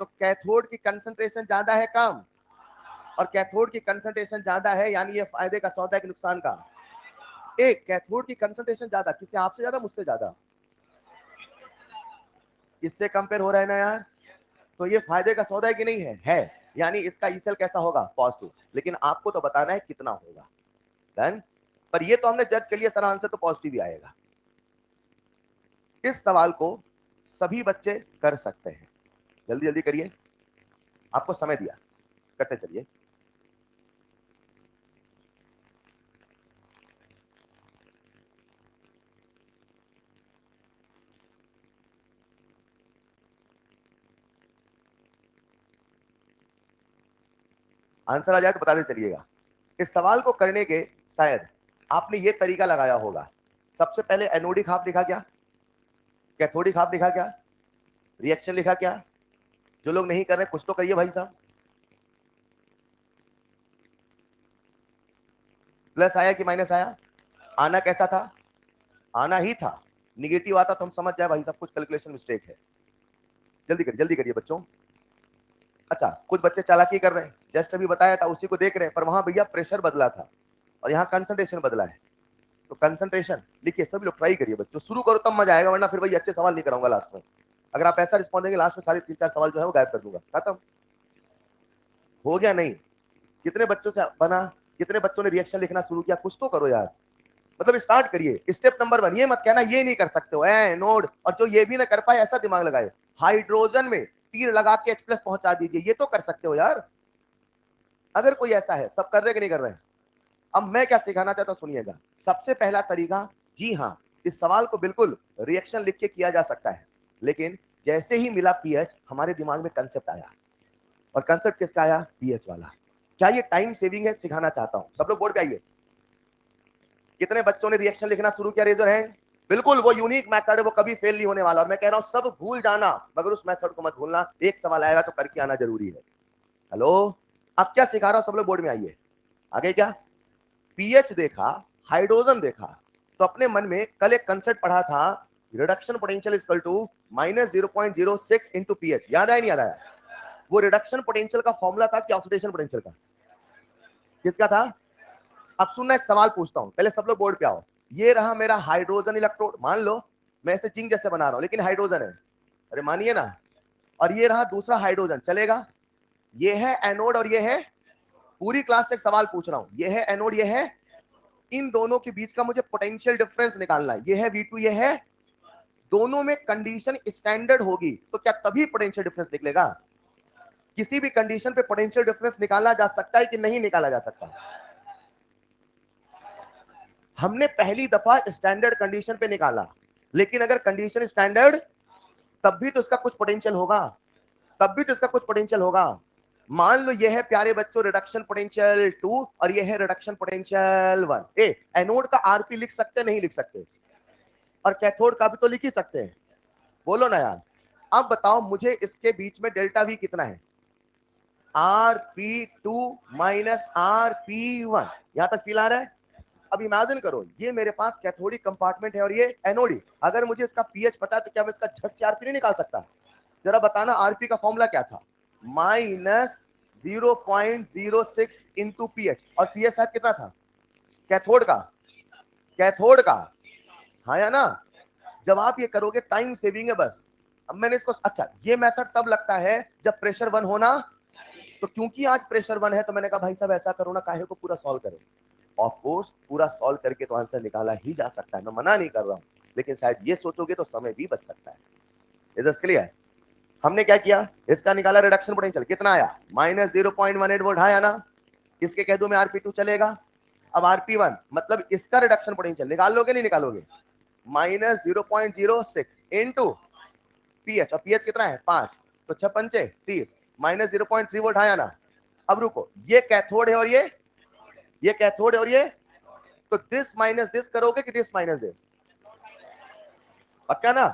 तो कैथोड की कंसंट्रेशन ज्यादा है कम? और कैथोड की कंसंट्रेशन ज्यादा है यानी ये फायदे का सौदा है कि नुकसान का? एक कैथोड की कंसंट्रेशन ज्यादा, किससे? आपसे ज्यादा, मुझसे ज्यादा? किससे कंपेयर हो रहा है ना यार? तो ये फायदे का सौदा है कि नहीं है? है। यानी इसका ई सेल कैसा होगा? पॉजिटिव। लेकिन आपको तो बताना है कितना होगा। डन। पर ये तो हमने जज कर लिया सर आंसर तो पॉजिटिव ही आएगा। इस सवाल को सभी बच्चे कर सकते हैं। जल्दी जल्दी करिए, आपको समय दिया, करते चलिए। आंसर आ जाए तो बताते चलिएगा। इस सवाल को करने के शायद आपने ये तरीका लगाया होगा। सबसे पहले एनोडिक हाफ लिखा क्या, कैथोडिक हाफ लिखा क्या, रिएक्शन लिखा क्या? जो लोग नहीं कर रहे कुछ तो करिए भाई साहब। प्लस आया कि माइनस आया? आना कैसा था? आना ही था। निगेटिव आता तो हम समझ जाए भाई साहब कुछ कैलकुलेशन मिस्टेक है। जल्दी करिए बच्चों। अच्छा, कुछ बच्चे चालाकी कर रहे हैं, जस्ट अभी बताया था उसी को देख रहे हैं, पर वहां भैया प्रेशर बदला था और यहाँ कंसंट्रेशन बदला है। तो कंसंट्रेशन लिखिए, सभी लोग ट्राई करिए बच्चों, शुरू करो तब मजा आएगा, वरना फिर भाई अच्छे सवाल नहीं कराऊंगा लास्ट में। अगर आप ऐसा रिस्पॉन्स देंगे लास्ट में सारे 3-4 सवाल जो है वो गायब कर दूंगा। खत्म हो गया? नहीं? कितने बच्चों से बना? कितने बच्चों ने रिएक्शन लिखना शुरू किया? कुछ तो करो यार, मतलब स्टार्ट करिए। स्टेप नंबर 1, ये मत कहना ये नहीं कर सकते हो नोड, और जो ये भी ना कर पाए ऐसा दिमाग लगाए, हाइड्रोजन में तीर लगा के H+ पहुंचा दीजिए, ये तो कर सकते हो यार। अगर कोई ऐसा है, सब कर रहे कि नहीं कर रहे हैं? अब मैं क्या सिखाना चाहता हूं सुनिएगा। सबसे पहला तरीका, जी हाँ, इस सवाल को बिल्कुल रिएक्शन लिख के किया जा सकता है, लेकिन जैसे ही मिला पीएच हमारे दिमाग में कंसेप्ट आया, और कंसेप्ट किसका आया? पीएच वाला। क्या ये टाइम सेविंग है? सिखाना चाहता हूं। सब लोग बोर्ड पे आइए। कितने बच्चों ने रिएक्शन लिखना शुरू किया? रेजर है। बिल्कुल वो यूनिक मेथड है, वो कभी फेल नहीं होने वाला, और मैं कह रहा हूं सब भूल जाना मगर उस मेथड को मत भूलना। एक सवाल आएगा तो करके आना जरूरी है। हेलो, अब क्या सिखा रहा हूं? सब लोग बोर्ड में आइए। आगे क्या? पीएच देखा, हाइड्रोजन देखा, तो अपने मन में कल एक कंसेप्ट पढ़ा था, reduction potential is equal to -0.06 into pH. याद आया नहीं याद आया? वो रिडक्शन पोटेंशियल का फॉर्मूला था कि ऑक्सीडेशन पोटेंशियल का? किसका था? अब सुनना, एक सवाल पूछता हूं, पहले सब लोग बोर्ड पे आओ। ये रहा मेरा हाइड्रोजन इलेक्ट्रोड, मान लो मैं इसे जिंक जैसे बना रहा हूं लेकिन हाइड्रोजन है, अरे मानिए ना। और ये रहा दूसरा हाइड्रोजन, चलेगा? ये है एनोड और ये है, पूरी क्लास से एक सवाल पूछ रहा हूं, ये है एनोड ये है, इन दोनों के बीच का मुझे पोटेंशियल डिफरेंस निकालना है। ये है V2 ये है, दोनों में कंडीशन स्टैंडर्ड होगी तो क्या तभी पोटेंशियल डिफरेंस निकलेगा? किसी भी कंडीशन पे पोटेंशियल डिफरेंस निकाला जा सकता है कि नहीं निकाला जा सकता? हमने पहली दफा स्टैंडर्ड कंडीशन पे निकाला, लेकिन अगर कंडीशन स्टैंडर्ड, तब भी तो इसका कुछ पोटेंशियल होगा, तब भी तो इसका कुछ पोटेंशियल होगा। मान लो ये है प्यारे बच्चों रिडक्शन पोटेंशियल 2 और ये है रिडक्शन पोटेंशियल 1। एनोड का आरपी लिख सकते नहीं लिख सकते? और कैथोड का भी तो लिख ही सकते हैं। बोलो ना यार। अब बताओ मुझे इसके बीच में डेल्टा वी कितना है? Rp2 minus Rp1। यहां तक फील आ रहा है? अब इमेजिन करो ये मेरे पास कैथोडिक कंपार्टमेंट है और ये एनोडिक, अगर मुझे इसका पीएच पता है तो क्या मैं इसका झट से आरपी नहीं निकाल सकता? जरा बताना आरपी का फॉर्मूला क्या था? -0.06 इंटू पीएच, और पीएच साहब कितना था कैथोड का? कैथोड का, हाँ या ना? जब आप ये करोगे टाइम सेविंग है बस। अब मैंने इसको, अच्छा ये मेथड तब लगता है जब प्रेशर 1 होना, तो क्योंकि आज प्रेशर 1 है तो मैंने कहा भाई साहब ऐसा करो ना, काहे को पूरा सॉल्व करो। ऑफ कोर्स पूरा सॉल्व करके तो आंसर निकाला ही जा सकता है, मैं मना नहीं कर रहा हूं, लेकिन शायद ये सोचोगे तो समय भी बच सकता है। Is this clear? हमने क्या किया, इसका निकाला रिडक्शन पोटेंशियल, कितना आया? -0.18 वोल्ट आया ना? इसके कह दो मैं Rp2 चलेगा। अब Rp1 मतलब इसका रिडक्शन पोटेंशियल निकाल लोगे नहीं निकालोगे? -0.06 इंटू पीएच, और पीएच कितना है 5, तो 6 पंचे 30, -0.3 वोल्ट आया ना? अब रुको, ये कैथोड है और ये कैथोड है और ये, तो दिस माइनस दिस करोगे कि दिस माइनस दिस? पक्का ना?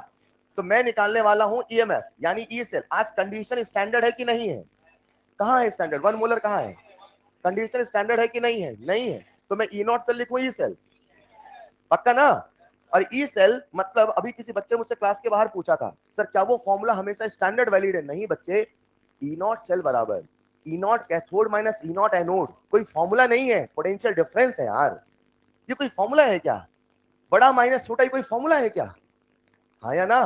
तो मैं निकालने वाला हूं ईएमएफ यानी ई सेल। आज कंडीशन स्टैंडर्ड है कि नहीं है? कहां है स्टैंडर्ड? 1 मोलर कहां है? कंडीशन स्टैंडर्ड है कि नहीं है? नहीं है, तो मैं ई नॉट सेल लिखूं ई सेल? पक्का ना? और ई सेल मतलब अभी किसी बच्चे ने मुझसे क्लास के बाहर पूछा था, सर क्या वो फॉर्मूला हमेशा स्टैंडर्ड वैलिड है? नहीं बच्चे, ई नॉट सेल बराबर E naught cathode minus E naught anode, कोई फॉर्मूला नहीं है, पोटेंशियल डिफरेंस है यार। ये कोई फॉर्मूला है क्या? बड़ा माइनस छोटा ही कोई फॉर्मूला है क्या? हाँ या ना?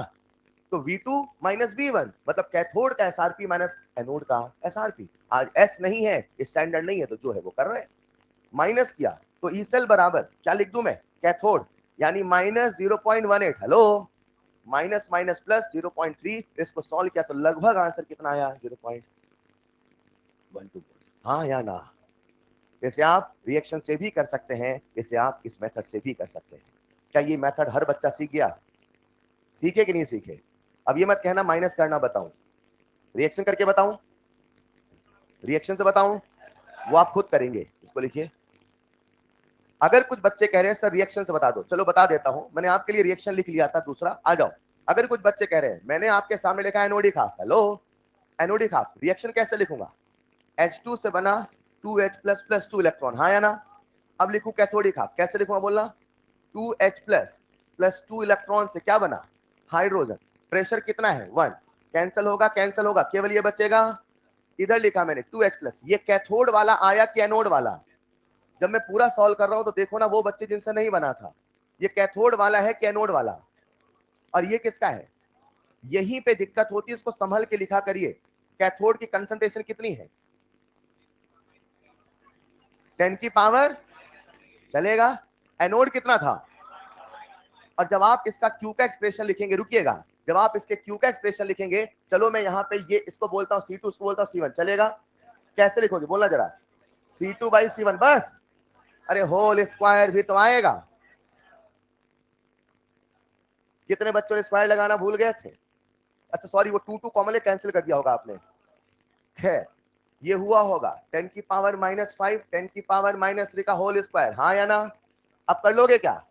तो V2 माइनस V1 मतलब कैथोड का SRP माइनस एनोड का SRP। आज S नहीं है, स्टैंडर्ड नहीं है, तो जो है वो कर रहे हैं। माइनस किया तो ई सेल बराबर क्या लिख दूं मैं? कैथोड यानी minus 0.18। Hello, minus minus plus 0.3। इसको सॉल्व किया तो लगभग आंसर कितना आया? 0.12। हाँ या ना? इसे आप रिएक्शन से भी कर सकते हैं, इसे आप इस मेथड से भी कर सकते हैं। क्या ये मेथड हर बच्चा सीख गया? सीखे कि नहीं सीखे? अब ये मत कहना माइनस करना बताऊं, रिएक्शन करके बताऊं, रिएक्शन से बताऊं, वो आप खुद करेंगे। इसको लिखिए। अगर कुछ बच्चे कह रहे हैं सर रिएक्शन से बता दो, चलो बता देता हूं, मैंने आपके लिए रिएक्शन लिख लिया था दूसरा, आ जाओ। अगर कुछ बच्चे कह रहे हैं मैंने आपके सामने लिखा anodic half, hello anodic half, reaction कैसे लिखूंगा? H2 से बना 2H प्लस प्लस 2 इलेक्ट्रॉन, हाँ या ना? अब लिखू कैथोडिक हाफ, कैसे लिखूंगा बोलना? 2H प्लस प्लस 2 इलेक्ट्रॉन से क्या बना? हाइड्रोजन। प्रेशर कितना है? 1। कैंसिल होगा, कैंसिल होगा, केवल ये बचेगा। इधर लिखा मैंने 2H प्लस, ये कैथोड वाला आया कि एनोड वाला? जब मैं पूरा सॉल्व कर रहा हूं तो देखो ना, वो बच्चे जिनसे नहीं बना था, ये कैथोड वाला है कि एनोड वाला? और ये किसका है? यहीं पे दिक्कत होती है, इसको संभल के लिखा करिए। कैथोड की कंसंट्रेशन कितनी है? 10 की पावर, चलेगा। एनोड कितना था? और जब आप इसका क्यू का एक्सप्रेशन लिखेंगे, रुकिएगा, जब आप इसके क्यू का एक्सप्रेशन लिखेंगे, चलो मैं यहाँ पे ये इसको बोलता हूँ C2, उसको बोलता हूँ C1, चलेगा? कैसे लिखोगे बोलना जरा? C2/C1 बस। अरे होल स्क्वायर भी तो आएगा। कितने बच्चों ने स्क्वायर लगाना भूल गए थे? अच्छा सॉरी, वो 2 कॉमन कैंसिल कर दिया होगा आपने। खैर, ये हुआ होगा 10 की पावर -5, 10 की पावर -3 का होल स्क्वायर, हाँ या ना? अब कर लोगे क्या?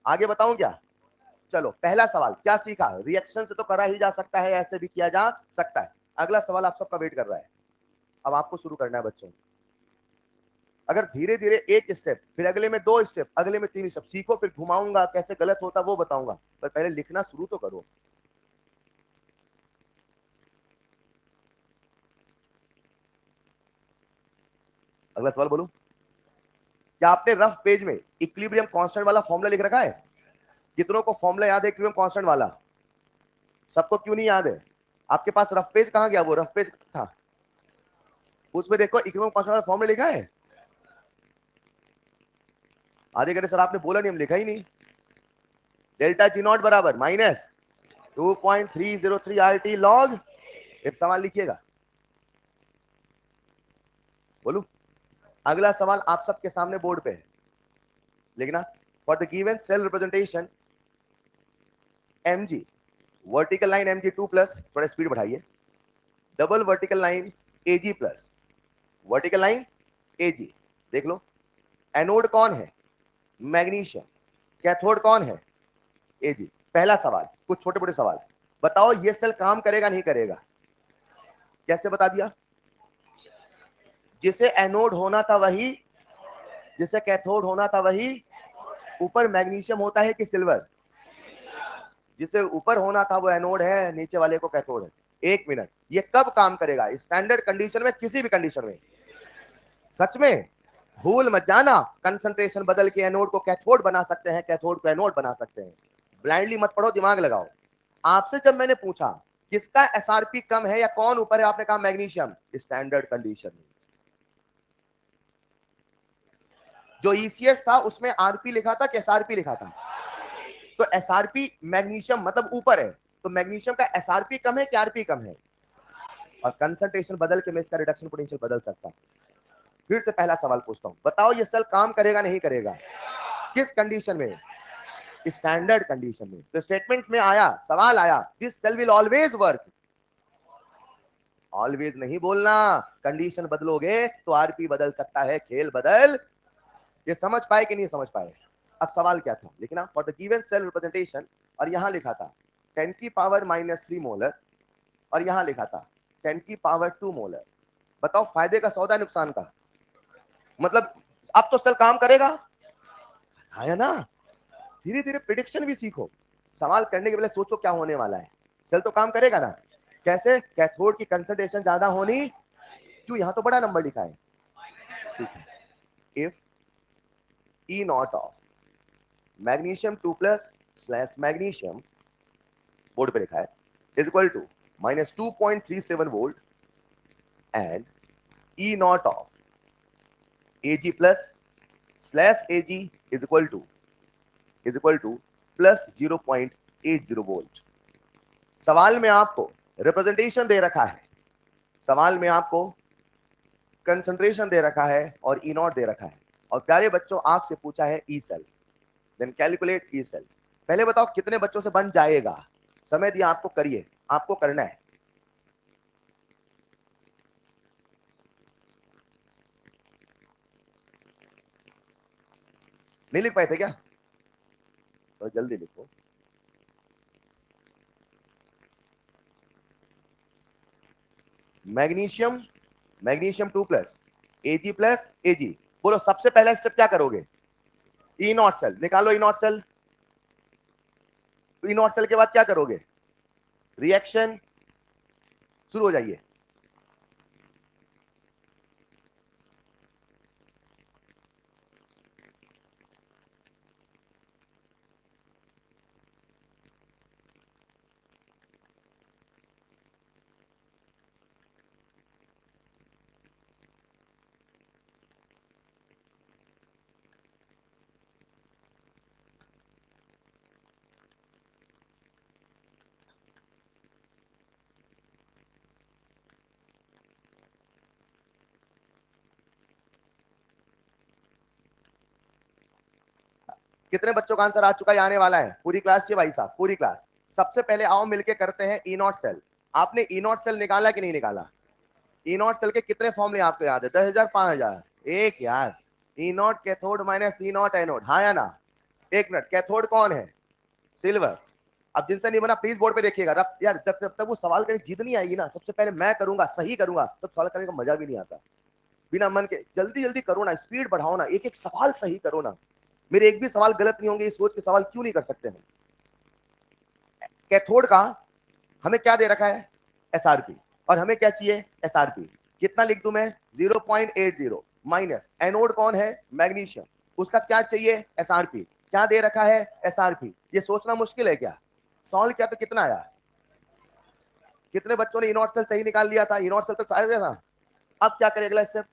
आगे बताऊं क्या? चलो पहला सवाल क्या सीखा? रिएक्शन से तो करा ही जा सकता है, ऐसे भी किया जा सकता है। अगला सवाल आप सबका वेट कर रहा है, अब आपको शुरू करना है बच्चों। अगर धीरे धीरे एक स्टेप, फिर अगले में 2 स्टेप, अगले में 3 स्टेप सीखो, फिर घुमाऊंगा कैसे गलत होता वो बताऊंगा, पर पहले लिखना शुरू तो करो। अगला सवाल बोलूं? क्या आपने रफ पेज में इक्विलिब्रियम कांस्टेंट वाला फॉर्मूला लिख रखा है? कितनों को फॉर्मूला याद है इक्विलिब्रियम कांस्टेंट वाला? सबको क्यों नहीं याद है? आपके पास रफ पेज कहां गया? वो रफ पेज था, उसमें देखो इक्विलिब्रियम कांस्टेंट वाला फॉर्मूला लिखा है। आधे घंटे सर आपने बोला नहीं, हम लिखा ही नहीं। डेल्टा जी नॉट बराबर माइनस 2.303 RT लॉग। एक सवाल लिखिएगा, बोलू? अगला सवाल आप सबके सामने बोर्ड पे है, लिखना। For the given cell representation mg, vertical line mg2 plus, थोड़ा स्पीड बढ़ाइए, double vertical line ag plus, vertical line ag। देख लो, एनोड कौन है? मैग्नीशियम। कैथोड कौन है? ag। पहला सवाल, कुछ छोटे मोटे सवाल बताओ, ये सेल काम करेगा नहीं करेगा? कैसे बता दिया? जिसे एनोड होना था वही, जिसे कैथोड होना था वही। ऊपर मैग्नीशियम होता है कि सिल्वर? जिसे ऊपर होना था वो एनोड है, नीचे वाले को कैथोड है। एक मिनट, ये कब काम करेगा? स्टैंडर्ड कंडीशन में, किसी भी कंडीशन में? सच में? भूल मत जाना, कंसंट्रेशन बदल के एनोड को कैथोड बना सकते हैं, कैथोड को एनोड बना सकते हैं। ब्लाइंडली मत पढ़ो, दिमाग लगाओ। आपसे जब मैंने पूछा किसका एसआरपी कम है या कौन ऊपर है, आपने कहा मैग्नीशियम। स्टैंडर्ड कंडीशन में जो ईसीएस था उसमें आरपी लिखा था कि एसआरपी लिखा था? तो एसआरपी मैग्नीशियम मतलब ऊपर है, तो मैग्नीशियम का एसआरपी कम है कि आरपी कम है? और कंसंट्रेशन बदल के मैं इसका रिडक्शन पोटेंशियल बदल सकता हूं। फिर से पहला सवाल पूछता हूं, बताओ ये सेल काम करेगा नहीं करेगा? किस कंडीशन में? स्टैंडर्ड कंडीशन में। तो स्टेटमेंट में आया, सवाल आया, this cell will always work. Always नहीं बोलना, कंडीशन बदलोगे तो आरपी बदल सकता है, खेल बदल। ये समझ पाए कि नहीं समझ पाए? अब सवाल क्या था, लिखना। For the given cell representation, और यहां लिखा था 10 की पावर -3 मोलर, और यहां लिखा था 10 की पावर 2 मोलर। बताओ फायदे का सौदा नुकसान का? मतलब अब तो सेल काम करेगा, हाँ या ना? धीरे धीरे प्रिडिक्शन भी सीखो, सवाल करने के पहले सोचो क्या होने वाला है, सेल तो काम करेगा ना। कैसे? कैथोड की कंसंट्रेशन ज्यादा होनी, क्यों, यहां तो बड़ा नंबर लिखा है, ठीक है। If E naught of magnesium 2 plus slash magnesium, board पे लिखा है, is equal to -2.37 volt and E naught of Ag plus slash Ag is equal to plus 0.80 volt. सवाल में आपको रिप्रेजेंटेशन दे रखा है, सवाल में आपको कंसंट्रेशन दे रखा है और ई नॉट दे रखा है, और प्यारे बच्चों आपसे पूछा है E cell, then calculate E cell. पहले बताओ कितने बच्चों से बन जाएगा, समय दिया आपको, करिए, आपको करना है। नहीं लिख पाए थे क्या? तो जल्दी लिखो। Magnesium, magnesium 2 plus Ag plus Ag, बोलो सबसे पहला स्टेप क्या करोगे? ई नॉट सेल निकालो, E naught cell, E naught cell के बाद क्या करोगे? रिएक्शन शुरू हो जाइए। कितने बच्चों का आंसर आ चुका है, आने वाला है? पूरी क्लास चाहिए भाई साहब, पूरी क्लास। सबसे पहले आओ मिलके करते हैं ई नॉट सेल। आपने ई नॉट सेल निकाला कि नहीं निकाला? ई नॉट सेल के कितने फॉर्मूले आपको याद है? 10,000, 5,000? एक यार, E naught cathode minus E naught anode, हाँ या ना? एक मिनट, कैथोड कौन है? सिल्वर। अब जिनसे नहीं बना प्लीज बोर्ड पे देखिएगा, यार जब तक वो सवाल करने की जिद नहीं आएगी ना, सबसे पहले मैं करूंगा, सही करूंगा, तो सवाल करने का मजा भी नहीं आता। बिना मन के जल्दी जल्दी करो ना, स्पीड बढ़ाओ ना, एक एक सवाल सही करो ना। मेरे एक भी सवाल गलत नहीं होंगे, ये सोच के सवाल क्यों नहीं कर सकते हम? कैथोड का हमें क्या दे रखा है? एसआरपी। और हमें क्या चाहिए? एसआरपी। कितना लिख दूं मैं? 0.80 माइनस एनोड कौन है? मैग्नीशियम। उसका क्या चाहिए? एसआरपी। क्या दे रखा है? एसआरपी। ये सोचना मुश्किल है क्या? सॉल्व किया तो कितना आया? कितने बच्चों ने इनॉट सेल सही निकाल लिया था? इनॉट सेल तो सारे था। अब क्या करें अगला स्टेप?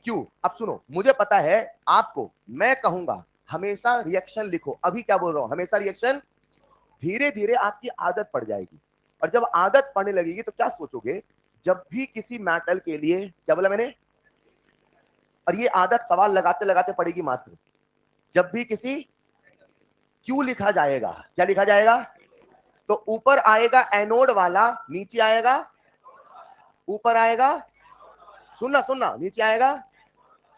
क्यों? अब सुनो, मुझे पता है आपको, मैं कहूंगा हमेशा रिएक्शन लिखो। अभी क्या बोल रहा हूं? हमेशा रिएक्शन। धीरे धीरे आपकी आदत पड़ जाएगी, और जब आदत पड़ने लगेगी तो क्या सोचोगे? जब भी किसी मेटल के लिए, क्या बोला मैंने? और ये आदत सवाल लगाते लगाते पड़ेगी मात्र। जब भी किसी, क्यों लिखा जाएगा? क्या लिखा जाएगा? तो ऊपर आएगा एनोड वाला, नीचे आएगा, ऊपर आएगा, सुनना सुनना, नीचे आएगा।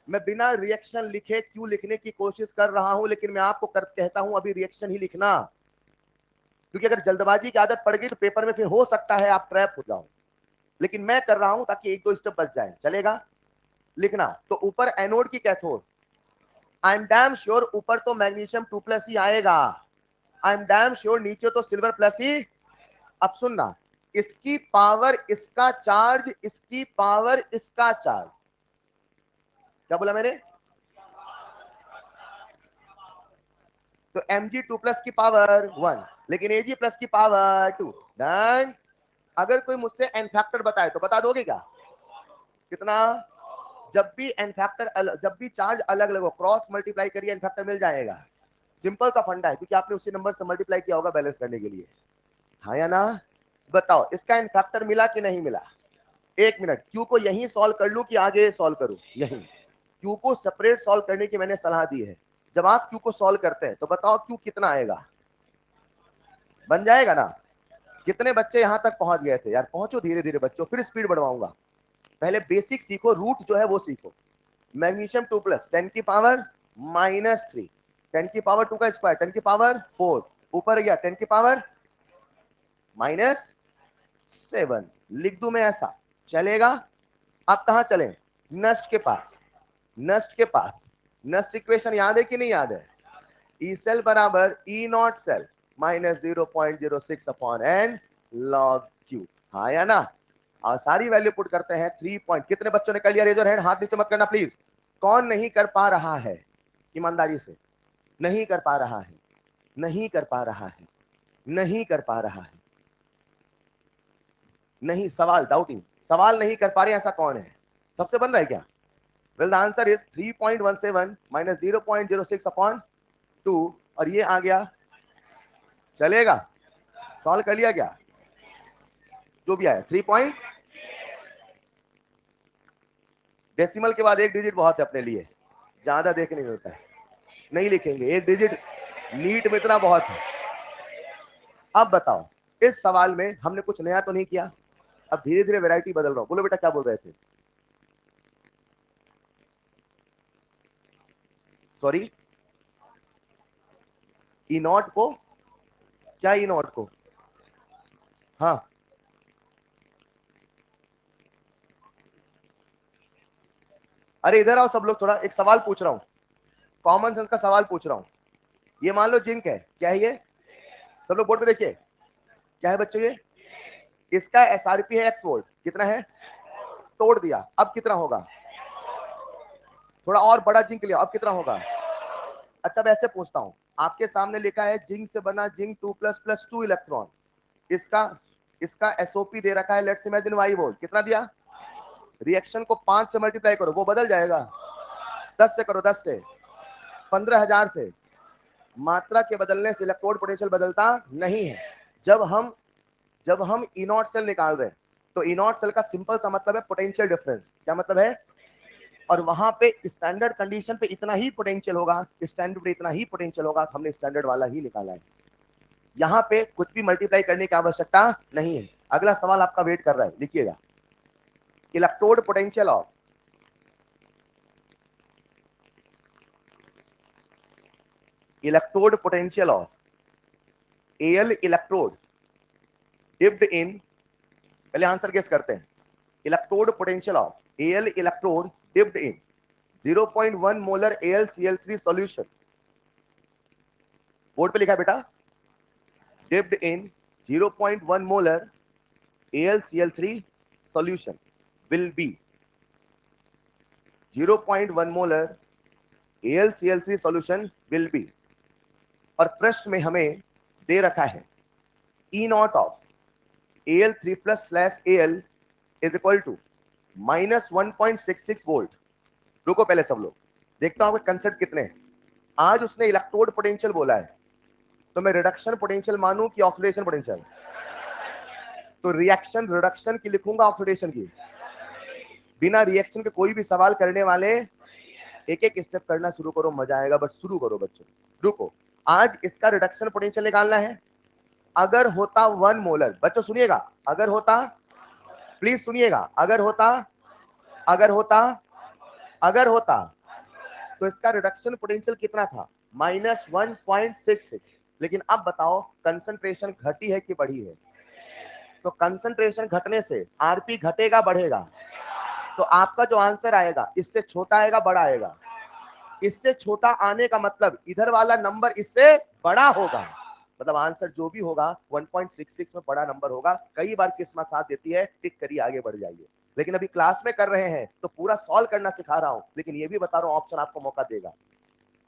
मैं बिना रिएक्शन लिखे क्यों लिखने की कोशिश कर रहा हूं, लेकिन मैं आपको कहता हूं अभी रिएक्शन ही लिखना, क्योंकि अगर जल्दबाजी की आदत पड़ गई तो पेपर में फिर हो सकता है आप ट्रैप हो जाओ। लेकिन मैं कर रहा हूं ताकि एक दो स्टेप बच जाए, चलेगा? लिखना तो ऊपर एनोड की cathode, I am damn sure ऊपर तो मैग्नीशियम 2 प्लस ही आएगा, आई एम डैम श्योर नीचे तो सिल्वर प्लस ही। अब सुनना, इसकी पावर इसका चार्ज, इसकी पावर इसका चार्ज, क्या बोला मैंने? तो Mg2 प्लस की पावर 1, लेकिन Ag प्लस की पावर 2। डन। अगर कोई मुझसे एन फैक्टर बताए तो बता दोगे क्या? कितना? जब भी एन फैक्टर, जब भी चार्ज अलग अलग हो, क्रॉस मल्टीप्लाई करिए, एन फैक्टर मिल जाएगा। सिंपल सा फंडा है, क्योंकि आपने उसी नंबर से मल्टीप्लाई किया होगा बैलेंस करने के लिए, हाँ या ना? बताओ इसका एन फैक्टर मिला कि नहीं मिला? एक मिनट, क्यू को यहीं सॉल्व कर लूं कि आगे सॉल्व करूं? यहीं। क्यू को सेपरेट सॉल्व करने की मैंने सलाह दी है। जब आप क्यू को सॉल्व करते हैं तो बताओ क्यू कितना आएगा? बन जाएगा ना? कितने बच्चे यहां तक पहुंच गए थे यार? पहुंचो धीरे धीरे बच्चों, फिर स्पीड बढ़वाऊंगा। पहले बेसिक सीखो, रूट जो है वो सीखो। मैग्नीशियम 2 प्लस 10 की पावर -3, 10 की पावर 2 का स्क्वायर 10 की पावर 4, ऊपर गया 10 की पावर -7। लिख दूं मैं ऐसा, चलेगा? आप कहां चले? नस्ट के पास। नस्ट के पास। नस्ट इक्वेशन याद है कि नहीं याद है? ई सेल बराबर E naught cell minus 0.06 upon N log Q, हाँ या ना। और सारी वैल्यू पुट करते हैं 3 पॉइंट। कितने बच्चों ने कर लिया? रेजर हैंड, हाथ नीचे मत करना प्लीज। कौन नहीं कर पा रहा है? ईमानदारी से, नहीं कर पा रहा है, नहीं कर पा रहा है, नहीं कर पा रहा है, नहीं। सवाल डाउटिंग, सवाल नहीं कर पा रहे ऐसा कौन है? सबसे बन रहा है क्या? Well the answer is 3.17 minus 0.06 upon 2, और ये आ गया, चलेगा? सॉल्व कर लिया क्या? जो भी आया 3 डेसिमल के बाद एक डिजिट बहुत है अपने लिए, ज्यादा देखने नहीं होता है, नहीं लिखेंगे एक डिजिट, नीट में इतना बहुत है। अब बताओ, इस सवाल में हमने कुछ नया तो नहीं किया? अब धीरे धीरे वैरायटी बदल रहा हूं। बोलो बेटा क्या बोल रहे थे? सॉरी, ई नॉट को, क्या ई नॉट को? हाँ, अरे इधर आओ सब लोग, थोड़ा एक सवाल पूछ रहा हूं, कॉमन सेंस का सवाल पूछ रहा हूं। ये मान लो जिंक है, क्या है ये? सब लोग बोर्ड पे देखिए, क्या है बच्चों ये? इसका एसआरपी है एक्स वोल्ट, कितना है? तोड़ दिया, अब कितना होगा? थोड़ा और बड़ा जिंक लिया, अब कितना होगा? अच्छा वैसे पूछता हूं, आपके सामने लिखा है जिंक से बना जिंक 2 प्लस प्लस 2 इलेक्ट्रॉन, इसका इसका एसओपी दे रखा है, लेट्स इमेजिन वाई वोल्ट, कितना दिया? रिएक्शन को 5 से मल्टीप्लाई करो, वो बदल जाएगा। 10 से करो, 10 से, 15,000 से। मात्रा के बदलने से इलेक्ट्रोड पोटेंशियल बदलता नहीं है। जब हम इनॉट सेल निकाल रहे हैं, तो इनॉट सेल का सिंपल सा मतलब है पोटेंशियल डिफरेंस। क्या मतलब है? और वहां पे स्टैंडर्ड कंडीशन पे इतना ही पोटेंशियल होगा, स्टैंडर्ड पे इतना ही पोटेंशियल होगा, हमने स्टैंडर्ड वाला ही निकाला है। यहाँ पे कुछ भी मल्टीप्लाई करने की आवश्यकता नहीं है। अगला सवाल आपका वेट कर रहा है, लिखिएगा। Electrode potential of electrode potential of L electrode dipped in, पहले आंसर गेस करते हैं। Electrode potential of L electrode dipped in 0.1 molar AlCl3 solution, board पे लिखा है बेटा, dipped in 0.1 molar AlCl3 solution will be 0.1 molar AlCl3 solution will be, और प्रश्न में हमें दे रखा है E naught of Al3 plus slash Al is equal to -1.66 volt. रुको पहले सब लोग, देखता हूं आपके कंसेप्ट कितने हैं। आज उसने इलेक्ट्रोड पोटेंशियल बोला है, तो मैं रिडक्शन पोटेंशियल मानूं कि ऑक्सीडेशन पोटेंशियल? तो रिएक्शन रिडक्शन की लिखूंगा, ऑक्सीडेशन की? बिना रिएक्शन के कोई भी सवाल करने वाले, एक एक स्टेप करना शुरू करो, मजा आएगा, बट शुरू करो बच्चों। रुको, आज इसका रिडक्शन पोटेंशियल निकालना है। अगर होता 1 मोलर, बच्चों सुनिएगा, अगर होता, प्लीज सुनिएगा, अगर होता, अगर होता, अगर होता, तो इसका रिडक्शन पोटेंशियल कितना था? -1.66। लेकिन अब बताओ कंसंट्रेशन घटी है कि बढ़ी है? तो कंसंट्रेशन घटने से आरपी घटेगा बढ़ेगा? तो आपका जो आंसर आएगा इससे छोटा आएगा बड़ा आएगा? इससे छोटा आने का मतलब इधर वाला नंबर इससे बड़ा होगा, मतलब आंसर जो भी होगा 1.66 में बड़ा नंबर होगा। कई बार किस्मत साथ देती है, टिक करिए, आगे बढ़ जाइए। लेकिन अभी क्लास में कर रहे हैं तो पूरा सॉल्व करना सिखा रहा हूं, लेकिन ये भी बता रहा हूं ऑप्शन आपको मौका देगा।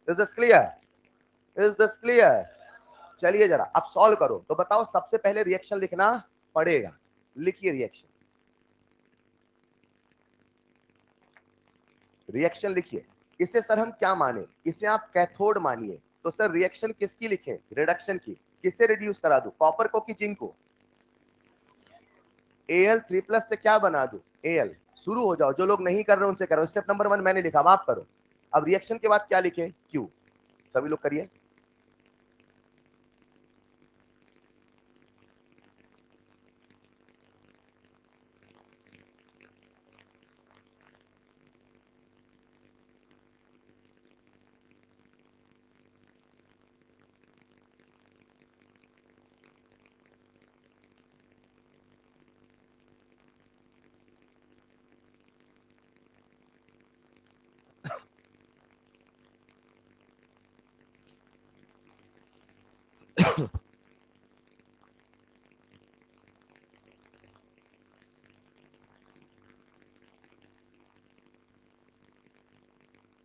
Is this clear? Is this clear? चलिए जरा अब सॉल्व करो। तो बताओ, सबसे पहले रिएक्शन लिखना पड़ेगा, लिखिए रिएक्शन, रिएक्शन लिखिए। इसे सर हम क्या माने? इसे आप कैथोड मानिए, तो सर रिएक्शन किसकी लिखें? रिडक्शन की। किसे रिड्यूस करा दूं, कॉपर को कि जिंक को? Al3 प्लस से क्या बना दूं? Al। शुरू हो जाओ, जो लोग नहीं कर रहे उनसे करो। स्टेप नंबर 1 मैंने लिखा, अब आप करो। अब रिएक्शन के बाद क्या लिखे? Q। सभी लोग करिए।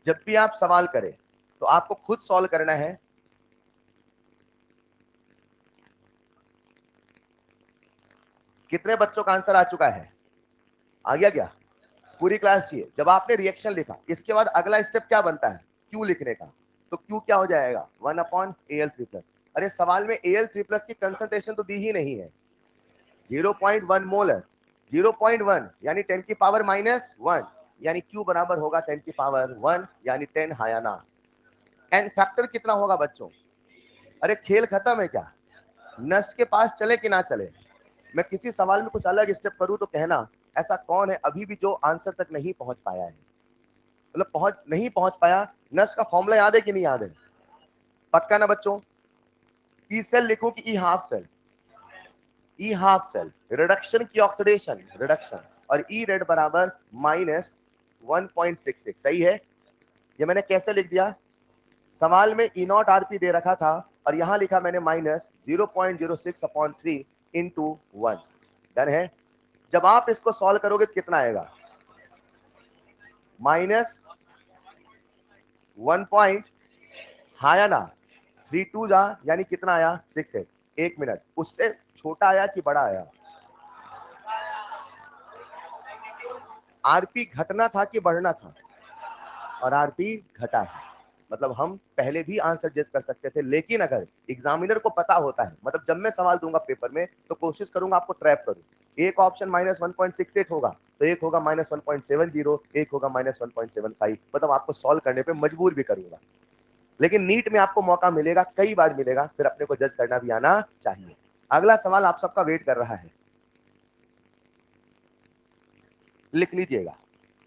जब भी आप सवाल करें तो आपको खुद सॉल्व करना है। कितने बच्चों का आंसर आ चुका है? आ गया क्या? पूरी क्लास चाहिए। जब आपने रिएक्शन लिखा, इसके बाद अगला स्टेप क्या बनता है? क्यू लिखने का। तो क्यू क्या हो जाएगा? 1/Al3+। अरे सवाल में Al3+ की कंसंट्रेशन तो दी ही नहीं है। 0.1 मोलर, 0.1 यानी 10 की पावर -1, यानी Q बराबर होगा 10 की पावर 1 यानी 10 हायाना। एन फैक्टर कितना होगा बच्चों? अरे खेल खत्म है क्या? नस्ट के पास चले कि ना चले? मैं किसी सवाल में कुछ अलग स्टेप करूं तो कहना ऐसा कौन है अभी भी जो आंसर तक नहीं पहुंच पाया है, मतलब नहीं पहुंच पाया। नस्ट का फॉर्मूला याद है कि नहीं याद है? पक्का ना बच्चों? ई सेल लिखो कि ई हाफ सेल? ई हाफ सेल रिडक्शन की ऑक्सीडेशन रिडक्शन, और ई रेड बराबर -1.66। सही है? ये मैंने कैसे लिख दिया? सवाल में ई नॉट आरपी दे रखा था और यहां लिखा मैंने -0.06/3 इंटू 1। डन है? जब आप इसको सॉल्व करोगे तो कितना आएगा? -1 पॉइंट आया ना, 3 2 जा यानी कितना आया? 6 1 मिनट। उससे छोटा आया कि बड़ा आया? आरपी घटना था कि बढ़ना था? और आरपी घटा है। मतलब हम पहले भी आंसर गेस कर सकते थे, लेकिन अगर एग्जामिनर को पता होता है, मतलब जब मैं सवाल दूंगा पेपर में तो कोशिश करूंगा आपको ट्रैप करूं। एक ऑप्शन -1.68 होगा तो एक होगा -1.70, एक होगा -1.75, मतलब आपको सॉल्व करने पे मजबूर भी करूंगा। लेकिन नीट में आपको मौका मिलेगा, कई बार मिलेगा, फिर अपने को जज करना भी आना चाहिए। अगला सवाल आप सबका वेट कर रहा है, लिख लीजिएगा।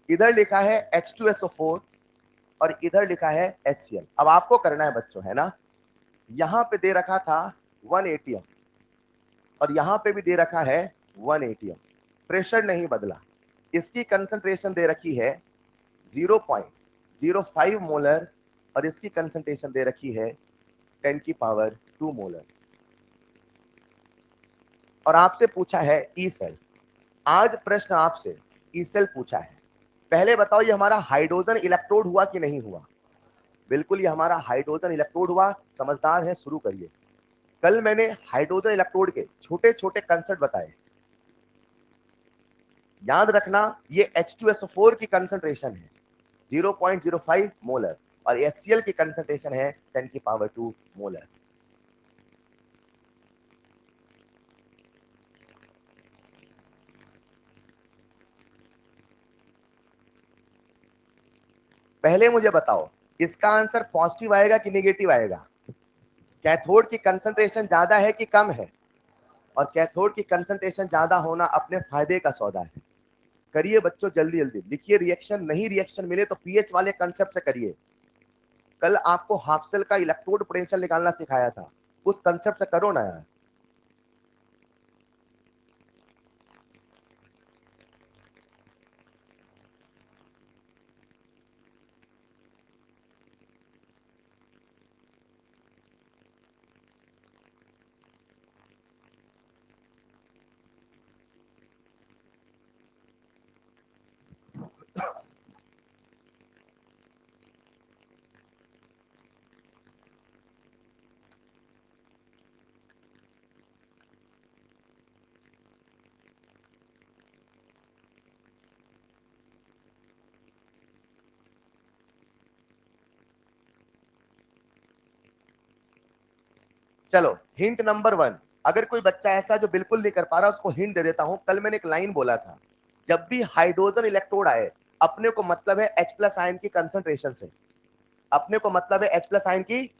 इधर लिखा है H2SO4 और इधर लिखा है HCl। अब आपको करना है बच्चों, है ना? यहां पे दे रखा था 1 atm और यहां पे भी दे रखा है 1 atm। प्रेशर नहीं बदला। इसकी कंसंट्रेशन दे रखी है 0.05 मोलर और इसकी कंसंट्रेशन दे रखी है 10 की पावर 2 मोलर। और आपसे पूछा है ई सेल। आज प्रश्न आपसे ई सेल पूछा है। पहले बताओ ये हमारा हाइड्रोजन इलेक्ट्रोड हुआ कि नहीं हुआ? बिल्कुल ये हमारा हाइड्रोजन इलेक्ट्रोड हुआ। समझदार है, शुरू करिए। कल मैंने हाइड्रोजन इलेक्ट्रोड के छोटे छोटे कंसेप्ट बताए। याद रखना, ये H2SO4 की कंसंट्रेशन है 0.05 मोलर और HCl की कंसंट्रेशन है 10 की पावर 2 मोलर। पहले मुझे बताओ इसका आंसर पॉजिटिव आएगा कि नेगेटिव आएगा? कैथोड की कंसंट्रेशन ज्यादा है कि कम है? और कैथोड की कंसंट्रेशन ज्यादा होना अपने फायदे का सौदा है। करिए बच्चों, जल्दी जल्दी लिखिए रिएक्शन। नहीं रिएक्शन मिले तो पीएच वाले कंसेप्ट से करिए। कल आपको हाफ सेल का इलेक्ट्रोड पोटेंशियल निकालना सिखाया था, उस कंसेप्ट से करो ना यार। चलो हिंट नंबर 1। अगर कोई बच्चा ऐसा जो बिल्कुल नहीं कर पा रहा, उसको हिंट दे देता हूं। कल मैंने एक लाइन बोला था, जब भी हाइड्रोजन इलेक्ट्रोड आए अपने को मतलब है H+ आयन की कंसंट्रेशन से। अपने को मतलब है H+ आयन की।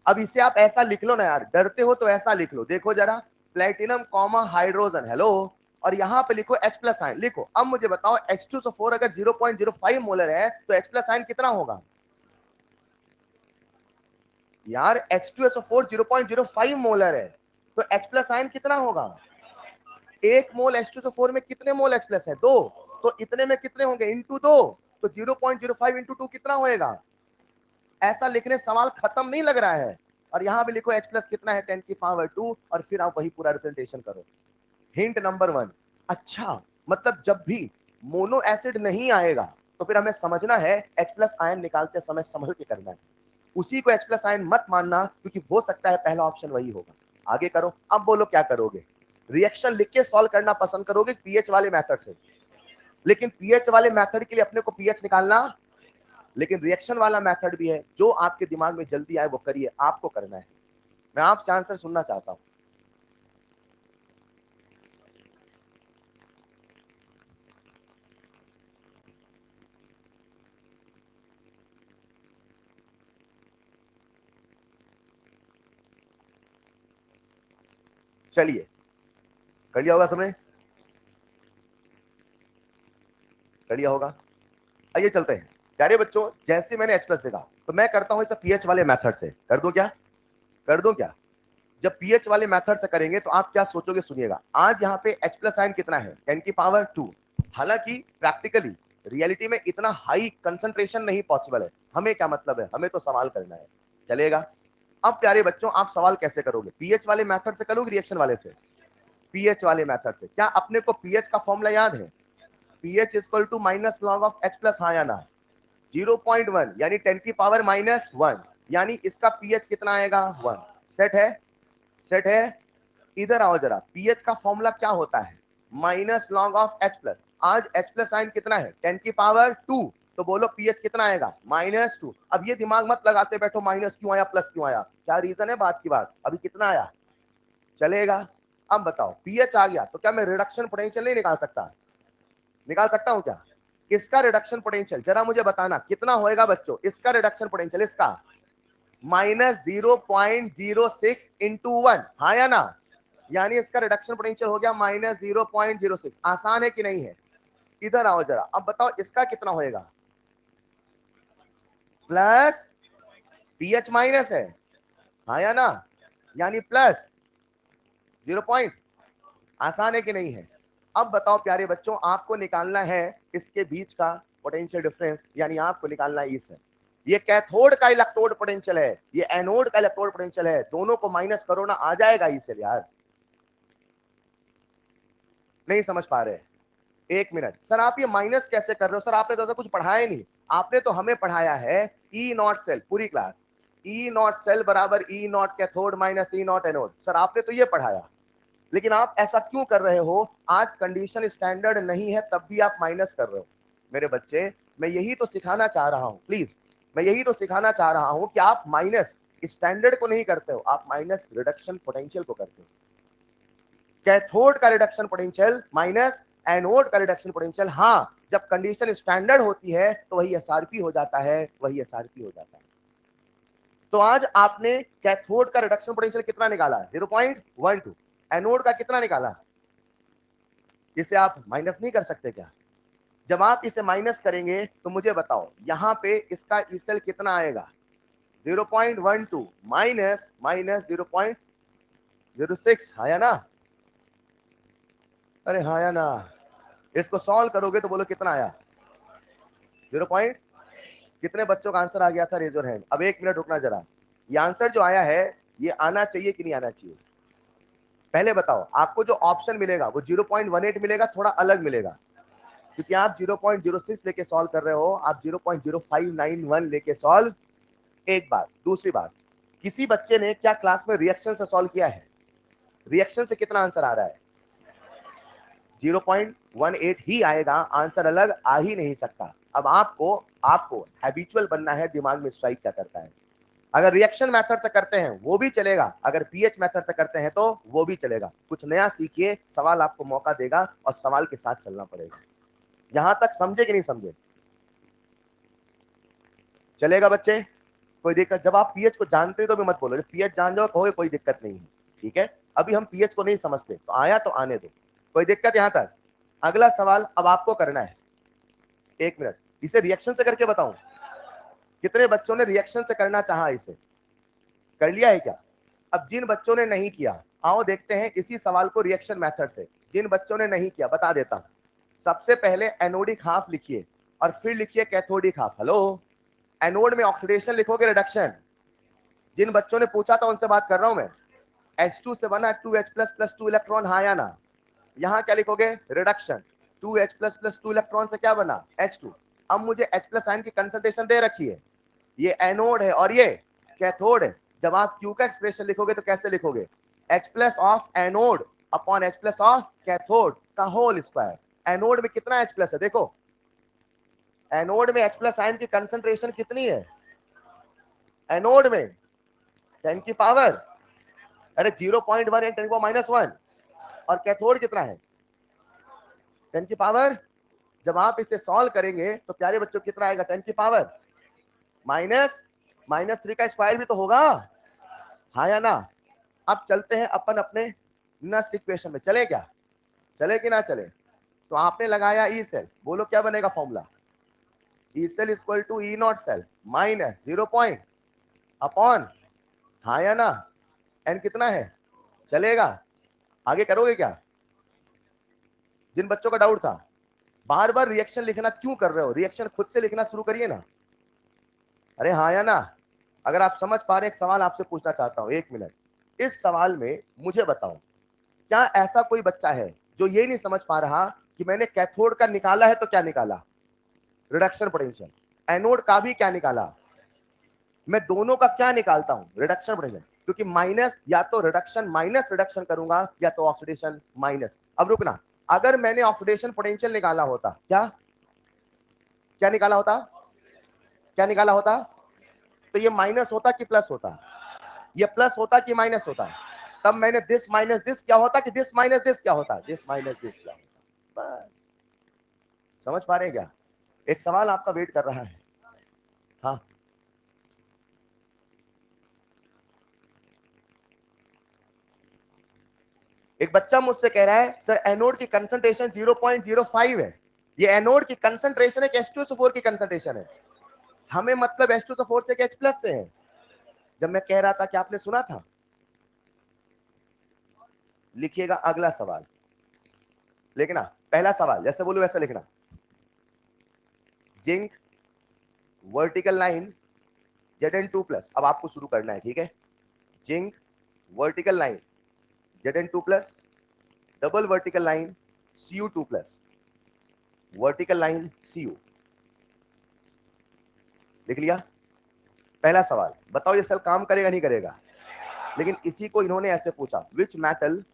अब इसे आप ऐसा लिख लो ना यार, डरते हो तो ऐसा लिख लो। देखो जरा, प्लेटिनम कॉमा हाइड्रोजन, हेलो, और यहां पे लिखो H+ आयन लिखो। अब मुझे बताओ H2SO4 अगर 0.05 मोलर है तो H+ आयन कितना होगा? यार H2SO4 0.05 मोलर है तो H+ आयन कितना होगा? एक मोल H2SO4 में कितने मोल H+ है? 2। तो इतने में कितने होंगे? इंटू 2। तो 0.05 इंटू 2 कितना होएगा? ऐसा लिखने सवाल खत्म नहीं लग रहा है। और यहां भी लिखो H+ कितना है? 10 की पावर 2 और फिर आप वही पूरा रिप्रेजेंटेशन करो। Hint number 1। अच्छा, मतलब जब भी मोनो एसिड नहीं आएगा तो फिर हमें समझना है H प्लस आयन निकालते समय संभल के करना है, उसी को H प्लस आयन मत मानना, क्योंकि हो सकता है पहला ऑप्शन वही होगा। आगे करो। अब बोलो क्या करोगे, रिएक्शन लिख के सॉल्व करना पसंद करोगे पीएच वाले मेथड से? लेकिन पीएच वाले मेथड के लिए अपने को पीएच निकालना, लेकिन रिएक्शन वाला मेथड भी है, जो आपके दिमाग में जल्दी आए वो करिए, आपको करना है। मैं आपसे आंसर सुनना चाहता हूं। चलिए, कर लिया होगा सबने, कर लिया होगा। आइए चलते हैं प्यारे बच्चों। जैसे मैंने H प्लस देखा तो मैं करता हूं इसे पीएच वाले मेथड से। कर दो क्या, कर दो क्या? जब पीएच वाले मेथड से करेंगे तो आप क्या सोचोगे, सुनिएगा। आज यहाँ पे H प्लस आयन कितना है, 10 की पावर 2। हालांकि प्रैक्टिकली रियलिटी में इतना हाई कंसंट्रेशन नहीं पॉसिबल है। हमें क्या मतलब है, हमें तो सवाल करना है, चलेगा। अब प्यारे बच्चों आप सवाल कैसे करोगे, पीएच वाले मेथड से करोगे रिएक्शन वाले से? पीएच वाले मेथड से। क्या अपने को पीएच का फॉर्मूला याद है? PH equal to minus log of H plus, हाँ या ना? 0.1 यानी 10 की पावर -1, यानी इसका पीएच कितना आएगा, 1। सेट है, सेट है। इधर आओ जरा, पीएच का फॉर्मूला क्या होता है, minus log of H plus. आज H प्लस साइन कितना है, 10 की पावर 2, तो बोलो पीएच कितना आएगा, -2। अब ये दिमाग मत लगाते बैठो माइनस क्यों आया प्लस क्यों आया, क्या रीजन है बात की बात, अभी कितना आया, चलेगा। अब बताओ पीएच आ गया तो क्या मैं रिडक्शन पोटेंशियल नहीं निकाल सकता, निकाल सकता हूं क्या? इसका रिडक्शन पोटेंशियल जरा मुझे बताना कितना होएगा बच्चों, इसका रिडक्शन पोटेंशियल, इसका -0.06 इंटू 1, हाँ या ना? यानी इसका रिडक्शन पोटेंशियल हो गया -0.06। आसान है कि नहीं है? इधर आओ जरा, अब बताओ इसका कितना होएगा, प्लस, पीएच माइनस है, हाँ या ना? यानी प्लस 0 आसान है कि नहीं है? अब बताओ प्यारे बच्चों आपको निकालना है इसके बीच का पोटेंशियल डिफरेंस, यानी आपको निकालना है इस, ये कैथोड का इलेक्ट्रोड पोटेंशियल है, ये एनोड का इलेक्ट्रोड पोटेंशियल है, दोनों को माइनस करो ना, आ जाएगा इसे यार। नहीं समझ पा रहे? एक मिनट सर, आप ये माइनस कैसे कर रहे हो? सर आपने तो ऐसा कुछ पढ़ाया ही नहीं। आपने तो हमें पढ़ाया है ई नॉट सेल, पूरी क्लास ई नॉट सेल बराबर E naught cathode minus E naught anode, sir आपने तो ये पढ़ाया। लेकिन आप ऐसा क्यों कर रहे हो, आज कंडीशन स्टैंडर्ड नहीं है तब भी आप माइनस कर रहे हो। मेरे बच्चे मैं यही तो सिखाना चाह रहा हूं, प्लीज मैं यही तो सिखाना चाह रहा हूं कि आप माइनस स्टैंडर्ड को नहीं करते हो, आप माइनस रिडक्शन पोटेंशियल को करते हो। कैथोड का रिडक्शन पोटेंशियल माइनस एनोड का रिडक्शन पोटेंशियल, हाँ जब कंडीशन स्टैंडर्ड होती है तो वही एसआरपी हो जाता है, वही एसआरपी हो जाता है। तो आज आपने कैथोड का रिडक्शन पोटेंशियल कितना निकाला, 0.12। एनोड का कितना निकाला, इसे आप माइनस नहीं कर सकते क्या? जब आप इसे माइनस करेंगे तो मुझे बताओ यहां पे इसका ईसेल कितना आएगा, 0.12 माइनस माइनस 0.06, हाँ या ना? अरे हाँ या ना? इसको सॉल्व करोगे तो बोलो कितना आया, 0 पॉइंट। कितने बच्चों का आंसर आ गया था, रेज योर हैंड। अब एक मिनट रुकना जरा, ये आंसर जो आया है ये आना चाहिए कि नहीं आना चाहिए? पहले बताओ आपको जो ऑप्शन मिलेगा वो 0.18 मिलेगा, थोड़ा अलग मिलेगा, क्योंकि आप 0.06 लेके सॉल्व कर रहे हो, आप 0.0591 लेके सॉल्व। एक बात, दूसरी बात, किसी बच्चे ने क्या क्लास में रिएक्शन से सॉल्व किया है? रिएक्शन से कितना आंसर आ रहा है, 0.18 ही आएगा, आंसर अलग आ ही नहीं सकता। अब आपको आपको हैबिचुअल बनना है, दिमाग में स्ट्राइक क्या करता है। अगर रिएक्शन मेथड से करते हैं वो भी चलेगा, अगर पीएच मेथड से करते हैं तो वो भी चलेगा। कुछ नया सीखिए, सवाल आपको मौका देगा और सवाल के साथ चलना पड़ेगा। यहां तक समझे कि नहीं समझे? चलेगा बच्चे, कोई दिक्कत? जब आप पीएच को जानते हो तो भी मत बोलो, जब पीएच जान जाओ कहोगे कोई दिक्कत नहीं है, ठीक है। अभी हम पीएच को नहीं समझते तो आया तो आने दो, कोई दिक्कत यहां तक? अगला सवाल अब आपको करना है, एक मिनट, इसे रिएक्शन से करके बताऊं? कितने बच्चों ने रिएक्शन से करना चाहा, इसे कर लिया है क्या? अब जिन बच्चों ने नहीं किया, आओ देखते हैं इसी सवाल को रिएक्शन मेथड से। जिन बच्चों ने नहीं किया बता देता हूं, सबसे पहले एनोडिक हाफ लिखिए और फिर लिखिए कैथोडिक हाफ। हेलो, एनोड में ऑक्सीडेशन लिखोगे रिडक्शन, जिन बच्चों ने पूछा था उनसे बात कर रहा हूं मैं। H2 से बना 2H प्लस प्लस 2 इलेक्ट्रॉन, हाँ या ना? यहाँ क्या लिखोगे, reduction, 2H plus plus 2 electron से क्या बना, H2। अब मुझे H प्लस आयन की कंसंट्रेशन दे रखी है, ये एनोड है और ये कैथोड है। जब आप Q का एक्सप्रेशन लिखोगे तो कैसे लिखोगे? H plus of anode upon H plus of cathode का होल स्क्वायर। एनोड में कितना H प्लस है? देखो एनोड में H प्लस आयन की कंसंट्रेशन कितनी है? एनोड में 10 की पावर, अरे 0.1 10 की पावर -1, और कैथोड कितना है? 10 की पावर। जब आप इसे सॉल्व करेंगे तो प्यारे बच्चों कितना आएगा? 10 की पावर -3 का स्क्वायर भी तो होगा, हाँ या ना? अब चलते हैं अपन अपने नेक्स्ट इक्वेशन में, चले क्या? चले कि ना चले? तो आपने लगाया ई सेल, बोलो क्या बनेगा formula? E cell equal to E naught cell minus 0 point upon, हाँ या ना? एन कितना है? चलेगा? आगे करोगे क्या? जिन बच्चों का डाउट था, बार बार रिएक्शन लिखना क्यों कर रहे हो? रिएक्शन खुद से लिखना शुरू करिए ना। अरे हाँ या ना? अगर आप समझ पा रहे, एक सवाल आपसे पूछना चाहता हूं, 1 मिनट। इस सवाल में मुझे बताओ, क्या ऐसा कोई बच्चा है जो ये नहीं समझ पा रहा कि मैंने कैथोड का निकाला है तो क्या निकाला? Reduction potential. एनोड का भी क्या निकाला? मैं दोनों का क्या निकालता हूं? Reduction potential. क्योंकि माइनस या तो रिडक्शन माइनस रिडक्शन करूंगा या तो ऑक्सीडेशन माइनस। अब रुकना, अगर मैंने ऑक्सीडेशन पोटेंशियल निकाला होता, क्या क्या निकाला होता? क्या निकाला होता? तो ये माइनस होता कि प्लस होता? ये प्लस होता कि माइनस होता? तब मैंने दिस माइनस दिस क्या होता कि दिस माइनस दिस क्या होता? दिस माइनस दिस क्या होता? बस। समझ पा रहे हैं क्या? एक सवाल आपका वेट कर रहा है। हाँ, एक बच्चा मुझसे कह रहा है सर एनोड की कंसंट्रेशन 0.05 है। ये एनोड की कंसंट्रेशन है कि H2SO4 की कंसंट्रेशन है? हमें मतलब H2SO4 से कि H प्लस से है? जब मैं कह रहा था कि आपने सुना था? लिखिएगा अगला सवाल, लिखना पहला सवाल जैसे बोलूं वैसे लिखना। जिंक वर्टिकल लाइन Zn2+, अब आपको शुरू करना है, ठीक है? Zinc vertical line Zn2+, double vertical line Cu2+, vertical line Cu। लिख लिया? पहला सवाल बताओ ये सेल काम करेगा नहीं करेगा? लेकिन इसी को इन्होंने ऐसे पूछा, which metal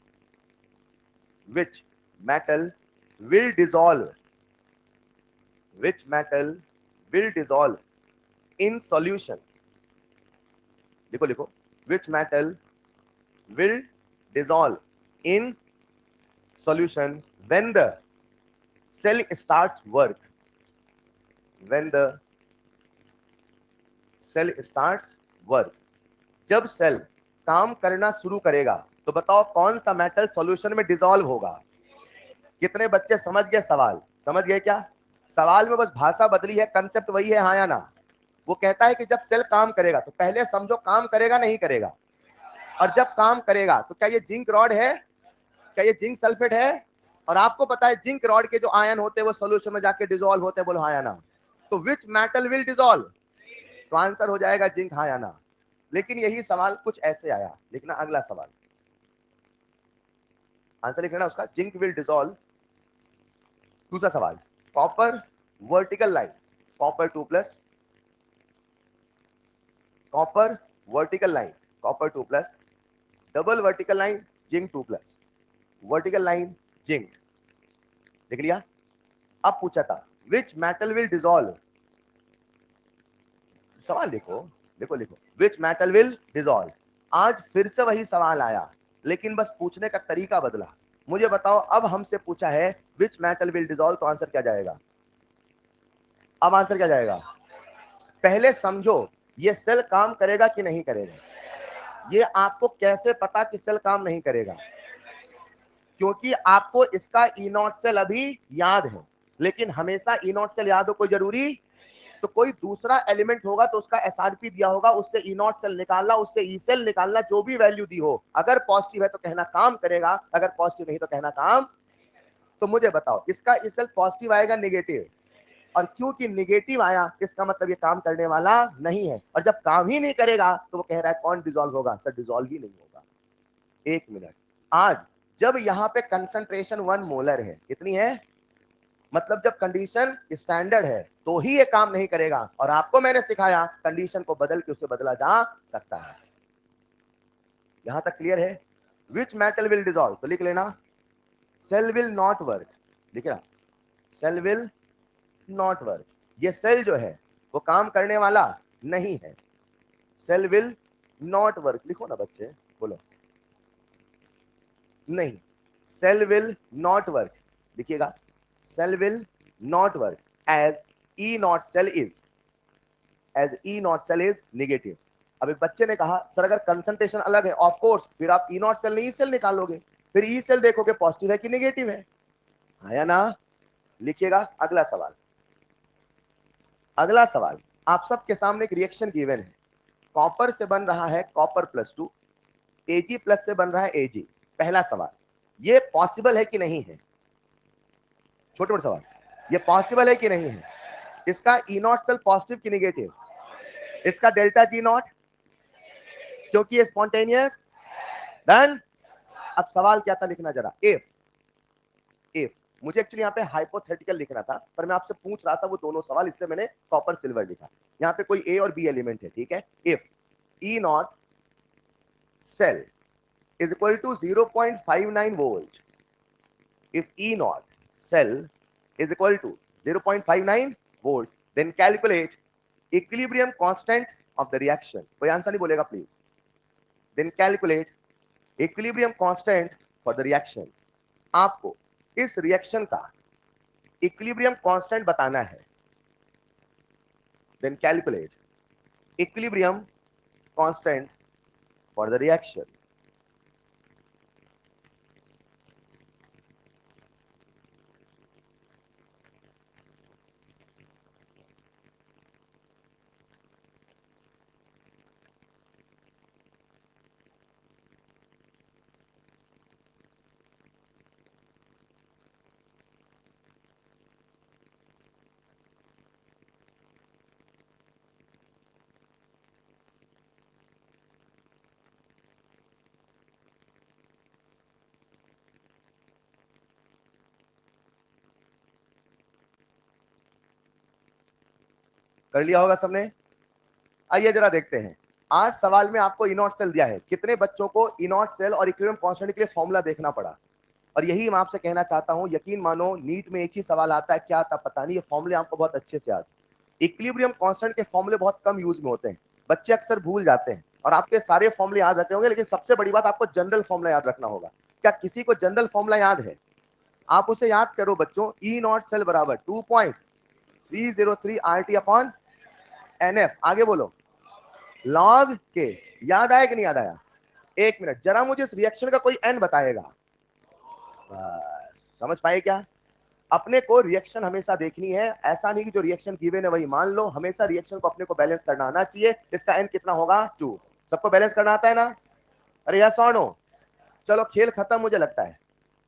will dissolve, which metal will dissolve in solution. लिखो लिखो, which metal will dissolve in solution when the cell starts work, when the cell starts work। जब सेल काम करना शुरू करेगा तो बताओ कौन सा मेटल सॉल्यूशन में डिसॉल्व होगा? कितने बच्चे समझ गए सवाल? समझ गए क्या? सवाल में बस भाषा बदली है, कंसेप्ट वही है, हाँ या ना? वो कहता है कि जब सेल काम करेगा तो पहले समझो काम करेगा नहीं करेगा, और जब काम करेगा तो क्या ये जिंक रॉड है, क्या ये जिंक सल्फेट है? और आपको पता है जिंक रॉड के जो आयन होते हैं वो सॉल्यूशन में जाके डिसॉल्व होते हैं, बोलो हाँ या ना? तो विच मेटल विल डिसॉल्व? तो आंसर हो जाएगा जिंक, हाँ या ना? लेकिन यही सवाल कुछ ऐसे आया, लिखना अगला सवाल, आंसर लिखना उसका, जिंक विल डिसॉल्व। दूसरा सवाल, copper vertical line Copper 2+, copper vertical line Copper 2+, double vertical line zinc 2+, vertical line zinc. लिख लिया? अब पूछा था विच मेटल विल डिसॉल्व, सवाल लिखो, लिखो लिखो, विच मेटल विल डिसॉल्व। आज फिर से वही सवाल आया, लेकिन बस पूछने का तरीका बदला। मुझे बताओ अब हमसे पूछा है विच मेटल विल डिसॉल्व, तो आंसर क्या जाएगा? अब आंसर क्या जाएगा? पहले समझो ये सेल काम करेगा कि नहीं करेगा? ये आपको कैसे पता कि सेल काम नहीं करेगा? क्योंकि आपको इसका ई नॉट सेल अभी याद है, लेकिन हमेशा ई नॉट सेल याद हो कोई जरूरी? तो कोई दूसरा एलिमेंट होगा तो उसका एसआरपी दिया होगा, उससे ई नॉट सेल निकालना, उससे ई सेल निकालना, जो भी वैल्यू दी हो, अगर पॉजिटिव है तो कहना काम करेगा, अगर पॉजिटिव नहीं तो कहना काम। तो मुझे बताओ इसका ई सेल पॉजिटिव आएगा नेगेटिव? और क्योंकि नेगेटिव आया इसका मतलब ये काम करने वाला नहीं है, और जब काम ही नहीं करेगा तो वो कह रहा है कौन डिसॉल्व होगा? सर डिसॉल्व ही नहीं होगा। 1 मिनट, आज जब यहाँ पे कंसंट्रेशन 1 मोलर है, कितनी है? मतलब जब कंडीशन स्टैंडर्ड है तो ही ये काम नहीं करेगा, और आपको मैंने सिखाया कंडीशन को बदल के उसे बदला जा सकता है। यहां तक क्लियर है? विच मेटल विल डिजॉल्व, तो लिख लेना सेल विल नॉट वर्क, लिख रहा सेल विल नॉट वर्क। ये सेल जो है वो काम करने वाला नहीं है, सेल विल नॉट वर्क। लिखो ना बच्चे, बोलो नहीं, सेल विल नॉट वर्क, लिखिएगा cell will not work as E naught cell is, as E naught cell is negative. अब एक बच्चे ने कहा सर अगर कंसंट्रेशन अलग है, ऑफ कोर्स फिर आप ई नॉट सेल नहीं ई सेल निकालोगे, फिर ई सेल देखोगे पॉजिटिव है कि नेगेटिव है, या ना? लिखिएगा अगला सवाल। अगला सवाल आप सबके सामने एक रिएक्शन गिवन है, कॉपर से बन रहा है कॉपर +2, एजी प्लस से बन रहा है एजी। पहला सवाल, ये पॉसिबल है कि नहीं है? छोटे मोटे सवाल, ये पॉसिबल है कि नहीं है? इसका ई नॉट सेल पॉजिटिव कि नेगेटिव? इसका डेल्टा जी नॉट, क्योंकि ये स्पॉन्टेनियस। डन। अब सवाल क्या था, लिखना जरा, इफ मुझे एक्चुअली यहाँ पे हाइपोथेटिकल लिखना था, पर मैं आपसे पूछ रहा था वो दोनों सवाल, इसलिए मैंने कॉपर सिल्वर लिखा। यहाँ पे कोई ए और बी एलिमेंट है, ठीक है। If E naught cell is equal to 0.59 volt, if E naught cell is equal to 0.59 volt, then calculate equilibrium constant of the reaction. कोई आंसर नहीं बोलेगा please. then calculate equilibrium constant for the reaction. आपको इस reaction का equilibrium constant बताना है। then calculate equilibrium constant for the reaction. कर लिया होगा सबने? आइए जरा देखते हैं। आज सवाल में आपको इनॉट सेल दिया है, कितने बच्चों को इनॉट सेल और इक्विलिब्रियम कांस्टेंट के लिए फॉर्मूला देखना पड़ा? और यही मैं आपसे कहना चाहता हूं, यकीन मानो नीट में एक ही सवाल आता है, क्या आता पता नहीं, ये फॉर्मूले आपको बहुत अच्छे से याद। इक्विलिब्रियम कांस्टेंट के फॉर्मूले बहुत कम यूज में होते हैं, बच्चे अक्सर भूल जाते हैं, और आपके सारे फॉर्मूले याद रखते होंगे, लेकिन सबसे बड़ी बात आपको जनरल फॉर्मूला याद रखना होगा। क्या किसी को जनरल फॉर्मूला याद है? आप उसे याद करो बच्चों, ई नॉट सेल बराबर 2.303 RT अपॉन NF। आगे बोलो, लॉग के। याद आया कि नहीं याद आया? एक मिनट, जरा मुझे इस रिएक्शन का कोई एन बताएगा। बस समझ पाए क्या? अपने को रिएक्शन हमेशा देखनी है, ऐसा नहीं कि जो रिएक्शन गिवन है वही मान लो, हमेशा रिएक्शन को अपने को बैलेंस करना आना चाहिए। इसका एन कितना होगा? 2। सबको बैलेंस करना आता है ना? अरे यस और नो? चलो खेल खत्म मुझे लगता है।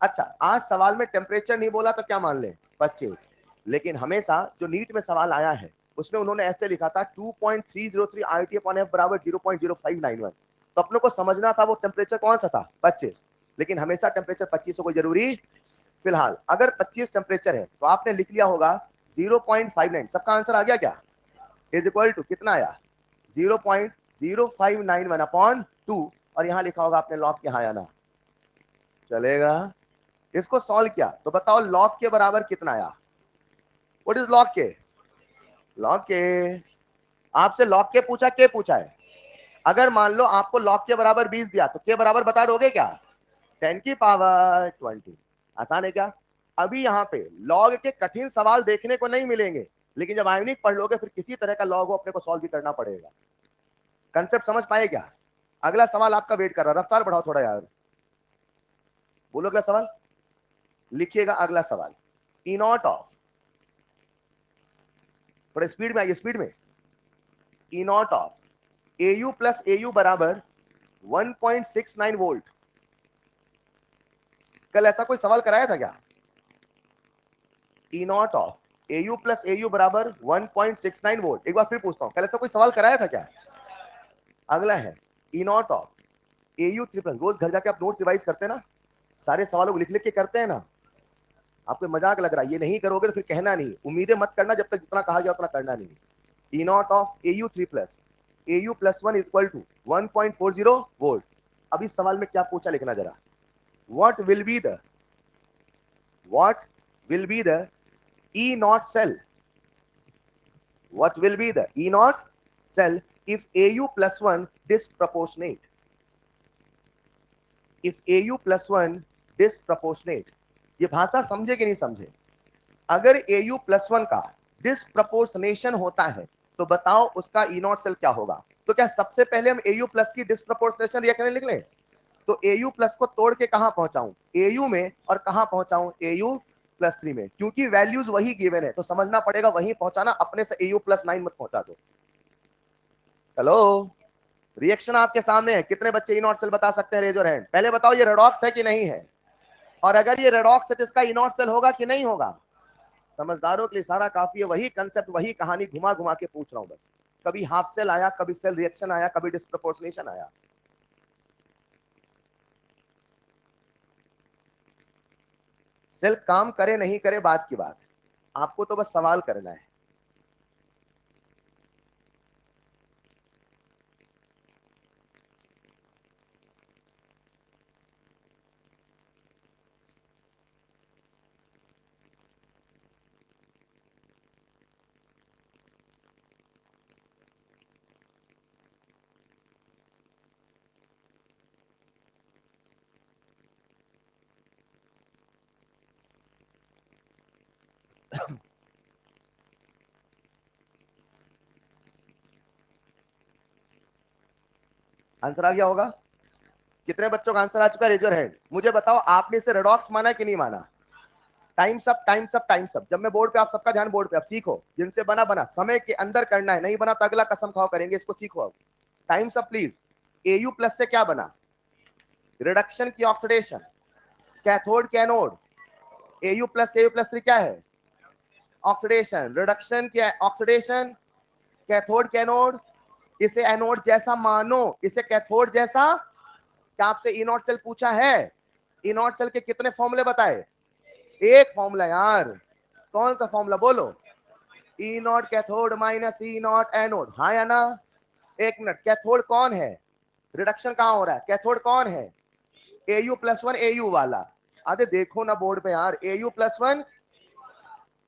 अच्छा, आज सवाल में टेम्परेचर नहीं बोला तो क्या मान ले? 25। लेकिन हमेशा जो नीट में सवाल आया है उसमें उन्होंने ऐसे लिखा था 2.303 RT/F बराबर 0.0591। तो अपने को समझना था वो टेम्परेचर कौन सा था? 25। लेकिन हमेशा टेम्परेचर 25 हो कोई जरूरी? फिलहाल अगर 25 टेम्परेचर है तो आपने लिख लिया होगा 0.59। सबका आंसर आ गया क्या? इज इक्वल टू कितना आया? 0.0591 अपॉन 2। और यहां लिखा होगा आपने लॉग के, हाँ या ना? चलेगा? इसको सॉल्व किया तो बताओ लॉग के बराबर कितना आया? व्हाट इज लॉग के? लॉग के, आपसे लॉग के पूछा, के पूछा है? अगर मान लो आपको लॉग के बराबर 20 दिया तो के बराबर बता दोगे क्या? 10 की पावर 20। आसान है क्या? अभी यहाँ पे लॉग के कठिन सवाल देखने को नहीं मिलेंगे, लेकिन जब आयोनिक पढ़ लोगे फिर किसी तरह का लॉग हो अपने को सॉल्व भी करना पड़ेगा। कंसेप्ट समझ पाए क्या? अगला सवाल आपका वेट कर रहा, रफ्तार बढ़ाओ थोड़ा यार। बोलो अगला सवाल, लिखिएगा अगला सवाल। ई नॉट ऑफ, थोड़ा स्पीड में आइए, स्पीड में। E naught of AU plus AU बराबर 1.69 वोल्ट। कल ऐसा कोई सवाल कराया था क्या? E naught of AU plus AU बराबर 1.69 वोल्ट। एक बार फिर पूछता हूं, कल ऐसा कोई सवाल कराया था क्या? अगला है E naught of AU triple. रोज घर जाके आप नोट्स रिवाइज करते हैं ना? सारे सवालों को लिख लिख के करते हैं ना? आपको मजाक लग रहा है, ये नहीं करोगे तो फिर कहना नहीं, उम्मीदें मत करना, जब तक जितना कहा गया उतना करना नहीं। E naught of AU3 plus AU+1 equal to 1.40 volt. अब इस सवाल में क्या पूछा लिखना जरा, what will be the E naught cell, what will be the E naught cell if AU+1 disproportionate, if AU+1 disproportionate। ये भाषा समझे कि नहीं समझे? अगर AU+1 का डिस्प्रपोर्शनेशन होता है तो बताओ उसका E नॉट सेल क्या होगा। तो क्या सबसे पहले हम AU+ की डिस्प्रपोर्शनेशन रिएक्शन लिख लें? तो AU+ को तोड़ के कहां पहुंचाऊं, AU में, और कहां पहुंचाऊं, AU+3 में, क्योंकि वैल्यूज वही गिवन है तो समझना पड़ेगा वहीं पहुंचाना, अपने से AU+9 मत पहुंचा दो। हेलो, रिएक्शन आपके सामने है, कितने बच्चे ई नॉट सेल बता सकते हैं, रेज योर हैंड। पहले बताओ ये रेडॉक्स है कि नहीं है, और अगर ये रेडॉक्स है तो इसका ई नॉट सेल होगा कि नहीं होगा। समझदारों के लिए सारा काफी है, वही कंसेप्ट वही कहानी घुमा घुमा के पूछ रहा हूं बस। कभी हाफ सेल आया, कभी सेल रिएक्शन आया, कभी डिस्प्रपोर्शनेशन आया। सेल काम करे नहीं करे बात की बात, आपको तो बस सवाल करना है। आंसर आ गया होगा, कितने बच्चों का आंसर आ चुका है, रेज योर हैंड। मुझे बताओ आपने इसे रेडॉक्स माना कि नहीं माना। Times up, times up, times up. जब मैं बोर्ड पे, आप सबका ध्यान बोर्ड पे, अब सीखो, जिनसे बना बना, समय के अंदर करना है, नहीं बना तो अगला कसम खाओ करेंगे, इसको सीखो अब। Times up please. AU+ से क्या बना, रिडक्शन की ऑक्सीडेशन, कैथोड की एनोड, AU+3 क्या है, ऑक्सीडेशन, रिडक्शन की ऑक्सीडेशन, कैथोड की एनोड। इसे एनोड जैसा मानो, इसे कैथोड जैसा। क्या आपसे ई नॉट सेल पूछा है, ई नॉट सेल के कितने फॉर्मूले बताए, एक फॉर्मूला यार, कौन सा फॉर्मूला बोलो, E naught cathode minus E naught anode, हाँ या ना। एक मिनट, कैथोड कौन है, रिडक्शन कहां हो रहा है, कैथोड कौन है, AU+1 AU वाला। अरे देखो ना बोर्ड पे यार, AU+1,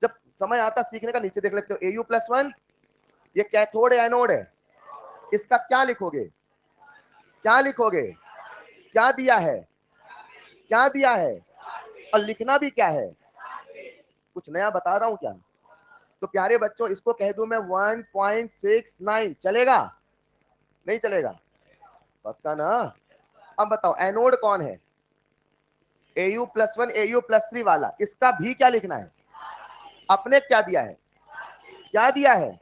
जब समय आता सीखने का नीचे देख लेते हो, AU+1 ये कैथोड है एनोड है, इसका क्या लिखोगे, क्या लिखोगे, क्या दिया है, क्या दिया है, और लिखना भी क्या है, कुछ नया बता रहा हूं क्या। तो प्यारे बच्चों इसको कह दूं मैं 1.69, चलेगा नहीं चलेगा, पक्का ना। अब बताओ एनोड कौन है, AU+1 AU+3 वाला, इसका भी क्या लिखना है, अपने क्या दिया है, क्या दिया है,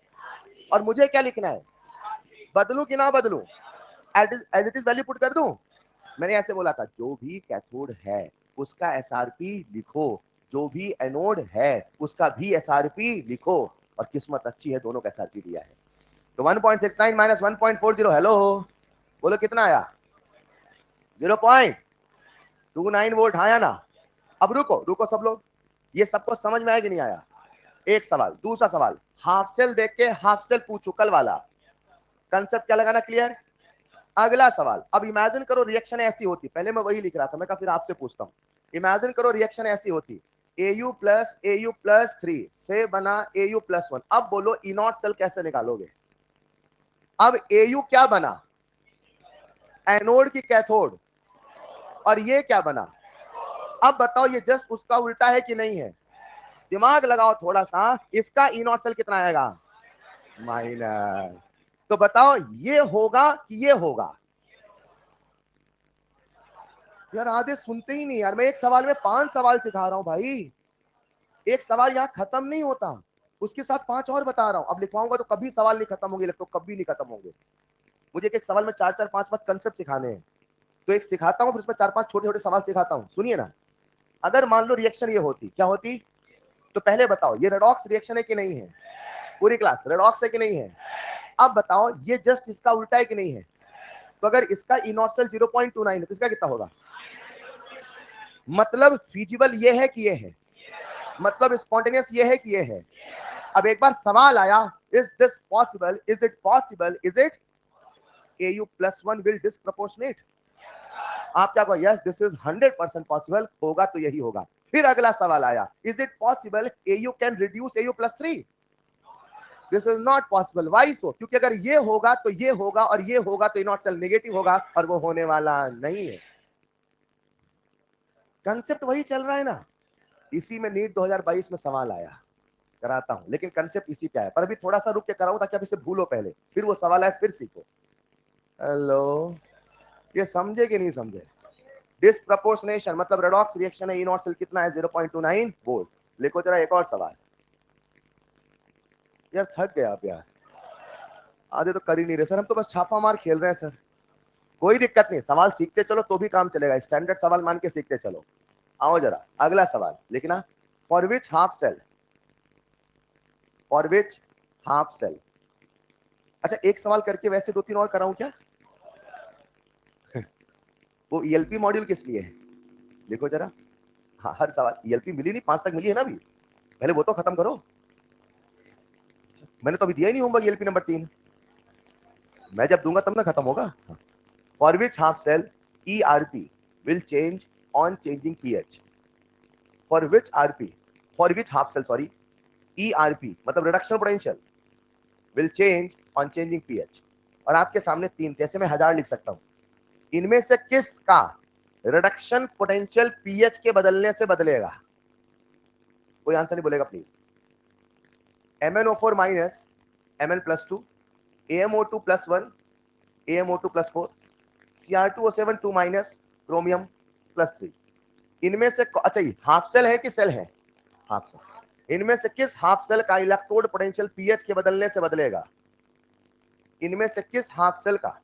और मुझे क्या लिखना है, बदलूं कि ना बदलूं, as it is value put कर दूं। मैंने ऐसे बोला था, जो भी कैथोड है उसका SRP लिखो, जो भी एनोड है उसका भी SRP लिखो, और किस्मत अच्छी है दोनों का SRP दिया है। तो 1.69 माइनस 1.40, हेलो बोलो कितना आया, 0.29 वोल्ट, हाँ या ना। अब रुको रुको सब लोग, ये सबको समझ में आया कि नहीं आया। एक सवाल, दूसरा सवाल, हाफ सेल देख के हाफ सेल पूछू कल वाला, कंसेप्ट क्या लगाना क्लियर। अगला सवाल, अब इमेजिन करो रिएक्शन ऐसी होती, पहले मैं वही लिख रहा था, मैं कहा फिर आपसे पूछता हूं। इमेजिन करो रिएक्शन ऐसी होती, AU+AU+3 से बना AU+1। अब बोलो ई नॉट सेल कैसे निकालोगे। अब AU क्या बना, एनोड की कैथोड, और ये क्या बना। अब बताओ ये जस्ट उसका उल्टा है कि नहीं है, दिमाग लगाओ थोड़ा सा, इसका ई नॉट सेल कितना आएगा, माइनस। तो बताओ ये होगा कि ये होगा। यार आधे सुनते ही नहीं यार, मैं एक सवाल में 5 सवाल सिखा रहा हूं भाई, एक सवाल यहाँ खत्म नहीं होता, उसके साथ 5 और बता रहा हूं। अब लिखवाऊंगा तो कभी सवाल नहीं खत्म होंगे, लगता कभी नहीं खत्म होंगे। मुझे एक सवाल में 4-4 5-5 कंसेप्ट सिखाने हैं, तो एक सिखाता हूँ फिर उसमें 4-5 छोटे छोटे सवाल सिखाता हूँ, सुनिए ना। अगर मान लो रिएक्शन ये होती, क्या होती, तो पहले बताओ ये रेडॉक्स रिएक्शन है कि नहीं है, पूरी क्लास रेडॉक्स है कि नहीं है। अब बताओ ये जस्ट इसका उल्टा है कि नहीं है। तो अगर इसका ई नॉट सेल 0.29 है तो इसका कितना होगा, मतलब फिजिबल ये है कि ये है, मतलब स्पॉन्टेनियस ये है कि ये है। अब एक बार सवाल आया, is this possible, is it possible, is it Au+1 will disproportionate. आप क्या कहो, यस दिस इज 100% पॉसिबल, होगा तो यही होगा। फिर अगला सवाल आया, is it possible Au can reduce Au+3? This is not possible. Why so? क्योंकि अगर ये होगा तो ये होगा, और ये होगा तो नॉट सेल नेगेटिव होगा, और वो होने वाला नहीं है। कंसेप्ट वही चल रहा है ना। इसी में नीट 2022 में सवाल आया, कराता हूं, लेकिन कंसेप्ट इसी पे है, पर अभी थोड़ा सा रुक के कराऊं ताकि आप इसे भूलो पहले, फिर वो सवाल आए फिर सीखो। हेलो, ये समझे कि नहीं समझे? डिस्प्रपोर्शनेशन मतलब रेडॉक्स रिएक्शन है, ई नॉट सेल कितना है, 0.29 वोल्ट। लिखो जरा एक और सवाल। यार थक गया आप यार, आधे तो कर ही नहीं रहे सर, हम तो बस छापा मार खेल रहे हैं सर। कोई दिक्कत नहीं, सवाल सीखते चलो तो भी काम चलेगा, स्टैंडर्ड सवाल मान के सीखते चलो। आओ जरा अगला सवाल लिखना, for which half cell, for which half cell. अच्छा एक सवाल करके वैसे 2-3 और कराऊं क्या? वो ईएलपी मॉड्यूल किस लिए है, लिखो जरा। हाँ हर सवाल, ईएलपी मिली नहीं, 5 तक मिली है ना अभी, पहले वो तो खत्म करो। मैंने तो अभी दिया ही नहीं होमवर्क ईएलपी नंबर 3, मैं जब दूंगा तब ना खत्म होगा। For which half cell ERP will change on changing pH. For which RP, for which half cell sorry, ERP मतलब reduction potential will change on changing pH. और आपके सामने 3, जैसे मैं 1000 लिख सकता हूं, इनमें से किसका रिडक्शन पोटेंशियल पीएच के बदलने से बदलेगा? कोई आंसर नहीं बोलेगा please. MnO4 minus Mn+2, AM O2+1, AM O2+4, Cr2O7 2 minus chromium. इनमें से अच्छा ये हाफ सेल है कि सेल है? Half cell. इनमें से किस हाफ सेल का इलेक्ट्रोड पोटेंशियल पीएच के बदलने से बदलेगा? इनमें से किस हाफ सेल का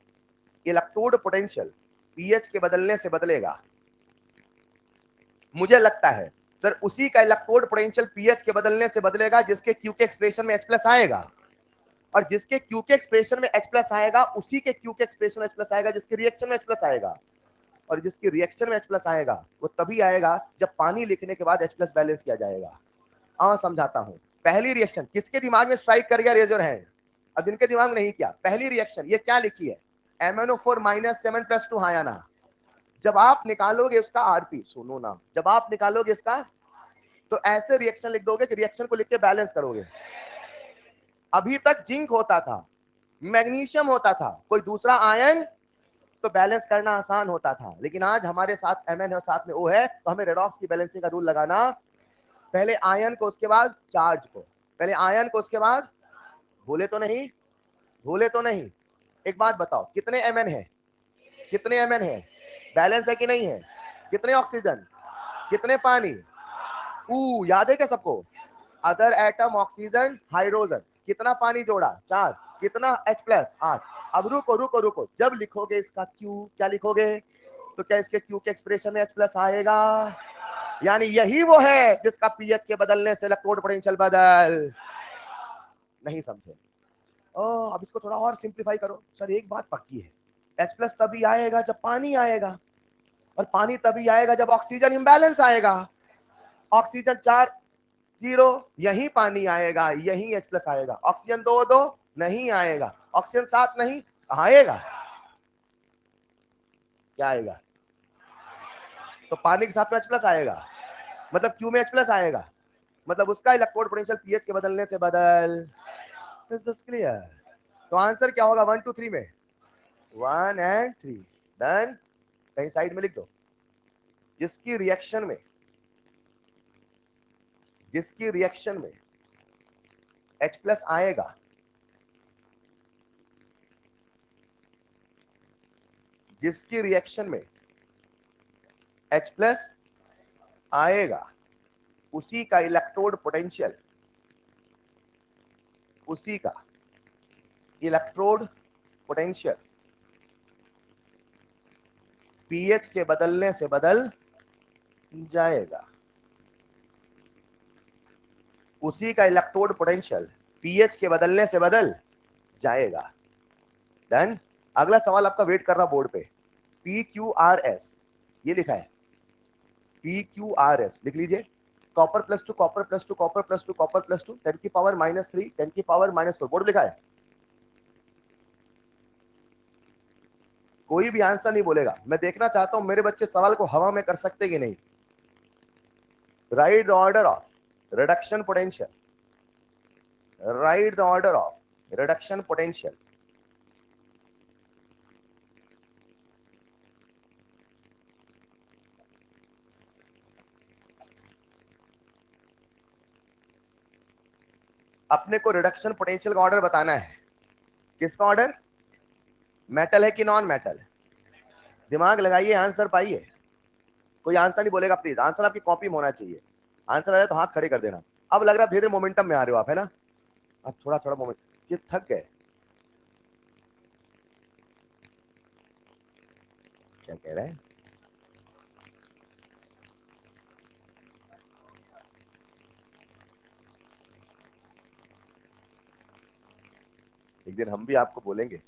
इलेक्ट्रोड पोटेंशियल पीएच के बदलने से बदलेगा? मुझे लगता है सर उसी का इलेक्ट्रोड पोटेंशियल पीएच के बदलने से बदलेगा जिसके क्यू के एक्सप्रेशन में H+ आएगा, और जिसके क्यू के एक्सप्रेशन में H+ आएगा उसी के क्यू के एक्सप्रेशन में H+ आएगा जिसके रिएक्शन में H+ आएगा, और जिसकी रिएक्शन में H+ आएगा वो तभी आएगा जब पानी लिखने के बाद H+ बैलेंस किया जाएगा। समझाता हूं। पहली रिएक्शन किसके दिमाग में स्ट्राइक कर गया, रेजर हैंड। अब जिनके दिमाग में नहीं किया, पहली रिएक्शन ये क्या लिखी है, MnO4 माइनस Mn+2, हाँ या ना? जब आप निकालोगे उसका आरपी, सुनो ना, जब आप निकालोगे इसका तो ऐसे रिएक्शन लिख दोगे कि रिएक्शन को लिख के बैलेंस करोगे। अभी तक जिंक होता था, मैग्नीशियम होता था, कोई दूसरा आयन, तो बैलेंस करना आसान होता था, लेकिन आज हमारे साथ Mn है और साथ में O है, तो हमें रेडॉक्स की बैलेंसिंग का रूल लगाना, पहले आयन को उसके बाद चार्ज को, पहले आयन को उसके बाद, भूले तो नहीं, भूले तो नहीं। एक बात बताओ, कितने Mn है, कितने Mn है, बैलेंस है कि नहीं है? कितने ऑक्सीजन, कितने पानी? याद है क्या सबको? अदर एटम ऑक्सीजन हाइड्रोजन, कितना पानी जोड़ा? 4, कितना H+? 8। अब रुको रुको रुको, जब लिखोगे इसका Q, क्या लिखोगे? तो क्या इसके Q के एक्सप्रेशन में H+ आएगा? यानी यही वो है जिसका पीएच के बदलने से इलेक्ट्रोड पोटेंशियल बदल। नहीं समझे? अब इसको थोड़ा और सिंप्लीफाई करो। सर एक बात पक्की है, H+ तभी आएगा जब पानी आएगा, और पानी तभी आएगा जब ऑक्सीजन इम्बैलेंस आएगा। ऑक्सीजन 4 0, यही पानी आएगा, यही H+ आएगा। ऑक्सीजन 2 2 नहीं आएगा, ऑक्सीजन 7 नहीं, कहां आएगा? क्या आएगा? तो पानी के साथ में H+ आएगा, मतलब क्यू में H+ आएगा, मतलब उसका इलेक्ट्रोड पोटेंशियल पीएच के बदलने से बदल। Is this clear? तो आंसर क्या होगा 1 2 3 में? 1 and 3 डन। कहीं साइड में लिख दो। जिसकी रिएक्शन में, जिसकी रिएक्शन में H+ आएगा, जिसकी रिएक्शन में H+ आएगा, उसी का इलेक्ट्रोड पोटेंशियल, उसी का इलेक्ट्रोड पोटेंशियल पीएच के बदलने से बदल जाएगा। उसी का इलेक्ट्रोड पोटेंशियल पीएच के बदलने से बदल जाएगा। डन। अगला सवाल आपका वेट कर रहा बोर्ड पे। PQRS ये लिखा है, PQRS लिख लीजिए। Copper plus two, copper plus two, copper plus two, copper plus two, 10 की पावर -3, 10 की पावर -4। बोर्ड लिखा है, कोई भी आंसर नहीं बोलेगा। मैं देखना चाहता हूं मेरे बच्चे सवाल को हवा में कर सकते कि नहीं। Right the order of reduction potential, right the order of reduction potential. अपने को रिडक्शन पोटेंशियल का ऑर्डर बताना है। किसका ऑर्डर? मेटल है कि नॉन मेटल? दिमाग लगाइए, आंसर पाइए। कोई आंसर नहीं बोलेगा प्लीज, आंसर आपकी कॉपी में होना चाहिए। आंसर आया तो हाथ खड़े कर देना। अब लग रहा है धीरे मोमेंटम में आ रहे हो आप, है ना? अब थोड़ा थोड़ा मोमेंट, ये थक गए क्या कह रहे हैं? एक दिन हम भी आपको बोलेंगे।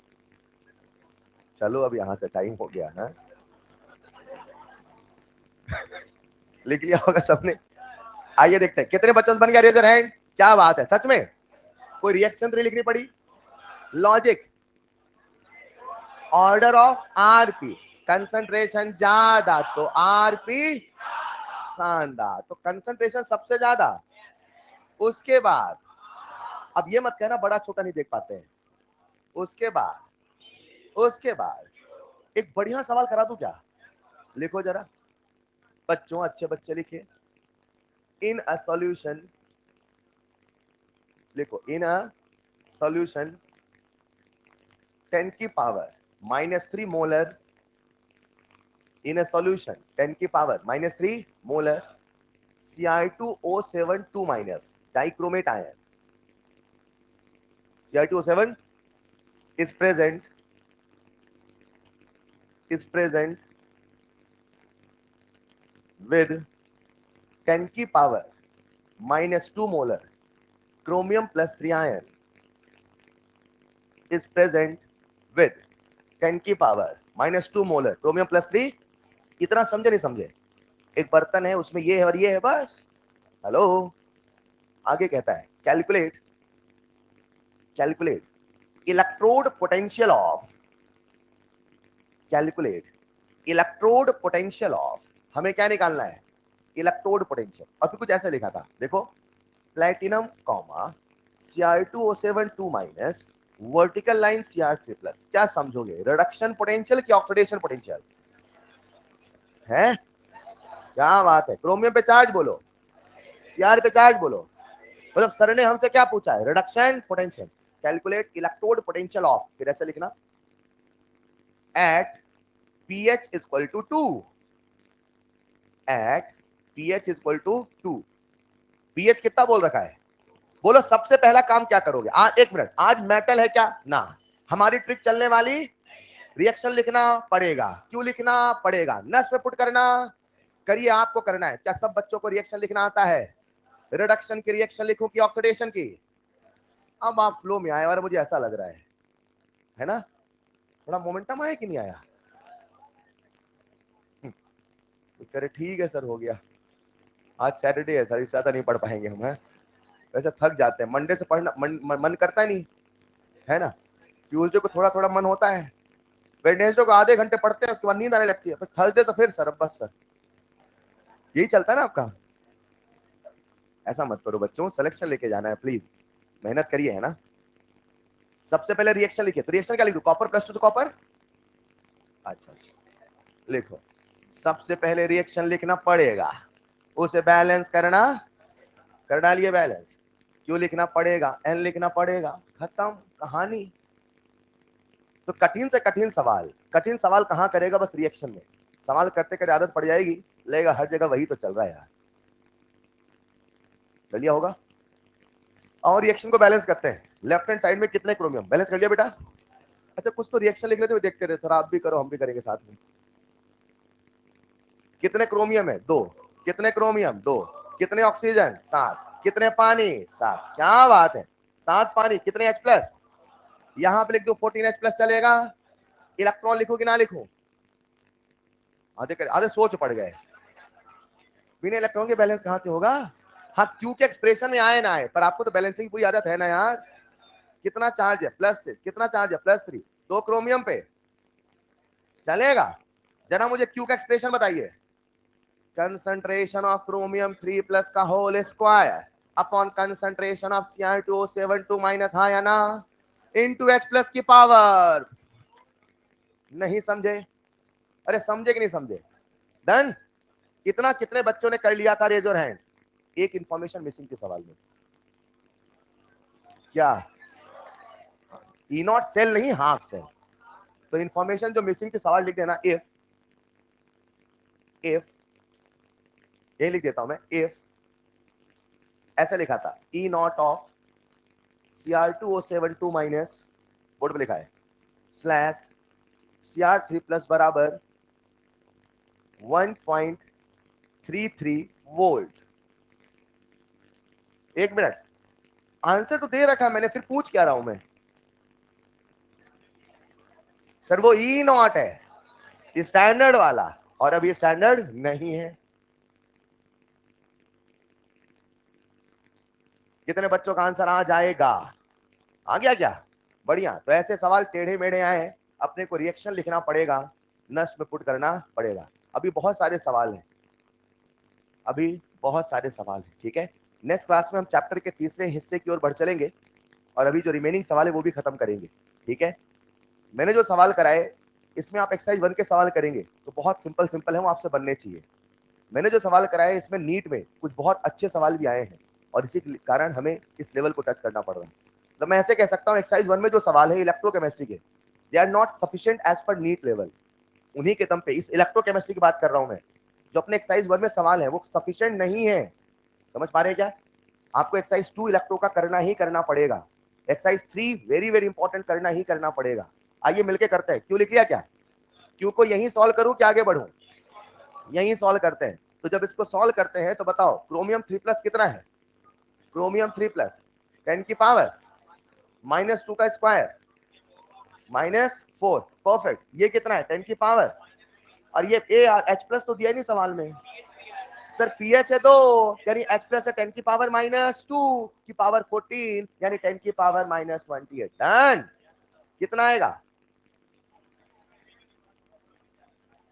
चलो अब यहाँ से टाइम हो गया है। लिख लिया होगा सबने। आइए देखते हैं कितने बच्चों से बन गया रेजर हैंड। क्या बात है, सच में कोई रिएक्शन तो नहीं लिखनी पड़ी। Logic, order of RP, concentration ज्यादा तो आरपी शानदार, तो कंसंट्रेशन सबसे ज्यादा। उसके बाद, अब ये मत कहना बड़ा छोटा नहीं देख पाते हैं। उसके बाद एक बढ़िया सवाल करा दूं क्या? लिखो जरा बच्चों, अच्छे बच्चे लिखे। इन अ सॉल्यूशन, लिखो इन अ सॉल्यूशन 10 की power -3 molar, in a solution 10 की power -3 molar Ci2O7 2- dichromate ion, Ci2O7 is present with 10 की power -2 molar chromium +3 ion is present with 10 की पावर -2 मोलर chromium +3। इतना समझे नहीं समझे? एक बर्तन है उसमें ये है और ये है बस। हेलो, आगे कहता है calculate, calculate electrode potential of, calculate electrode potential of. हमें क्या निकालना है? Electrode potential. और फिर कुछ ऐसे लिखा था, देखो platinum comma Ci2O7 2- vertical line Cr3+। क्या समझोगे, रिडक्शन पोटेंशियल कि ऑक्सीडेशन पोटेंशियल है? क्या बात है, क्रोमियम पे चार्ज बोलो, Cr पे चार्ज बोलो। मतलब सर ने हमसे क्या पूछा है? Reduction potential. Calculate electrode potential of, फिर ऐसे लिखना at pH equal to 2, at pH equal to 2। pH कितना बोल रखा है? बोलो सबसे पहला काम क्या करोगे आज? एक मिनट, आज मेटल है क्या ना? हमारी ट्रिक चलने वाली, रिएक्शन लिखना पड़ेगा। क्यों लिखना पड़ेगा? नस पे पुट करना, करिए आपको करना है। क्या सब बच्चों को रिएक्शन लिखना आता है? रिडक्शन की रिएक्शन लिखूं कि ऑक्सीडेशन की? अब आप फ्लो में आए और मुझे ऐसा लग रहा है ना? थोड़ा मोमेंटम आया कि नहीं आया? करे ठीक है सर, हो गया। आज सैटरडे है सर, इससे ज्यादा नहीं पढ़ पाएंगे हम, हैं? वैसे थक जाते हैं, मंडे से पढ़ना मन करता है नहीं, है ना? ट्यूसडे को थोड़ा थोड़ा मन होता है, वेडनेसडे को आधे घंटे पढ़ते हैं, उसके बाद नींद आने लगती है, फिर थर्सडे से फिर सर बस सर, यही चलता है ना आपका। ऐसा मत करो बच्चों, सिलेक्शन लेके जाना है प्लीज, मेहनत करिए, है ना? सबसे पहले रिएक्शन लिखिए, तो रिएक्शन क्या लिखूं? कॉपर प्लस टू तो कॉपर। अच्छा अच्छा, लिखो। सबसे पहले रिएक्शन लिखना पड़ेगा, उसे बैलेंस करना, कर डालिए बैलेंस। क्यों लिखना पड़ेगा? एन लिखना पड़ेगा, खत्म कहानी। तो कठिन से कठिन सवाल, कठिन सवाल कहां करेगा? बस रिएक्शन में। सवाल करते करते आदत पड़ जाएगी, लगेगा हर जगह वही तो चल रहा है यार। कर लिया होगा। और रिएक्शन को बैलेंस करते हैं, लेफ्ट हैंड साइड में कितने क्रोमियम, बैलेंस कर लिया बेटा? अच्छा, कुछ तो रिएक्शन लिख लेते हुए देखते रहे, थोड़ा आप भी करो हम भी करेंगे साथ में। कितने क्रोमियम है? 2। कितने क्रोमियम? 2। कितने ऑक्सीजन? 7। कितने पानी? 7। क्या बात है, 7 पानी। कितने H+? यहां पे लिख दो 14H+ चलेगा। इलेक्ट्रॉन लिखूं कि ना लिखूं? आधे सोच पड़ गए बिना इलेक्ट्रॉन के बैलेंस कहां से होगा? हाँ, क्यू के एक्सप्रेशन में आए ना आए, पर आपको तो बैलेंसिंग की पूरी आदत है ना यार। कितना चार्ज है? +6। कितना चार्ज है? +3। 2 क्रोमियम पे चलेगा। जरा मुझे क्यू का एक्सप्रेशन बताइए। कंसंट्रेशन ऑफ क्रोमियम 3+ का whole square upon concentration of Cr2O72- हाँ या ना, इनटू H+ की पावर। नहीं समझे? अरे समझे कि नहीं समझे? डन। इतना कितने बच्चों ने कर लिया था? Raise your hand. एक इंफॉर्मेशन मिसिंग के सवाल में। क्या? ई नॉट सेल नहीं, हाफ सेल। तो इंफॉर्मेशन जो मिसिंग के सवाल लिख देना। इफ ये लिख देता हूं मैं। इफ ऐसे लिखा था, ई नॉट ऑफ Cr2O72- बोर्ड पे लिखा है स्लैश Cr3+ बराबर 1.33 वोल्ट। एक मिनट, आंसर तो दे रखा मैंने, फिर पूछ क्या रहा हूं मैं? सर वो ई नॉट है, स्टैंडर्ड वाला, और अब ये स्टैंडर्ड नहीं है। कितने बच्चों का आंसर आ जाएगा? आ गया क्या? बढ़िया। तो ऐसे सवाल टेढ़े मेढ़े आए, अपने को रिएक्शन लिखना पड़ेगा, नस्ट में पुट करना पड़ेगा। अभी बहुत सारे सवाल हैं, अभी बहुत सारे सवाल हैं, ठीक है। नेक्स्ट क्लास में हम चैप्टर के तीसरे हिस्से की ओर बढ़ चलेंगे, और अभी जो रिमेनिंग सवाल है वो भी खत्म करेंगे, ठीक है। मैंने जो सवाल कराए इसमें आप एक्सरसाइज 1 के सवाल करेंगे तो बहुत सिंपल सिंपल है, वो आपसे बनने चाहिए। मैंने जो सवाल कराए इसमें नीट में कुछ बहुत अच्छे सवाल भी आए हैं, और इसी कारण हमें इस लेवल को टच करना पड़ रहा है। तो मैं ऐसे कह सकता हूँ, एक्सरसाइज 1 में जो सवाल है इलेक्ट्रोकेमिस्ट्री के, they are not sufficient as per NEET level. उन्हीं के दम पे इस इलेक्ट्रोकेमिस्ट्री की बात कर रहा हूं मैं, जो अपने एक्सरसाइज 1 में सवाल है वो सफिशिएंट नहीं है। समझ पा रहे हैं क्या? आपको एक्सरसाइज 2 इलेक्ट्रो का करना ही करना पड़ेगा, एक्सरसाइज 3 वेरी वेरी इंपॉर्टेंट करना ही करना पड़ेगा। आइए मिलके करते हैं। क्यों लिख लिया क्या? क्यों को यही सॉल्व करूं कि आगे बढ़ूं? यही सॉल्व करते हैं। तो जब इसको सॉल्व करते हैं तो बताओ, क्रोमियम 3+ कितना है? क्रोमियम 3+ 10 की पावर -2 का स्क्वायर -4। परफेक्ट। ये कितना है? 10 की पावर, और ये H+ तो दिया ही नहीं सवाल में। सर पीएच है 2, यानी H+ है 10 की पावर -2 की पावर 14, यानी 10 की पावर -28। डन। कितना आएगा?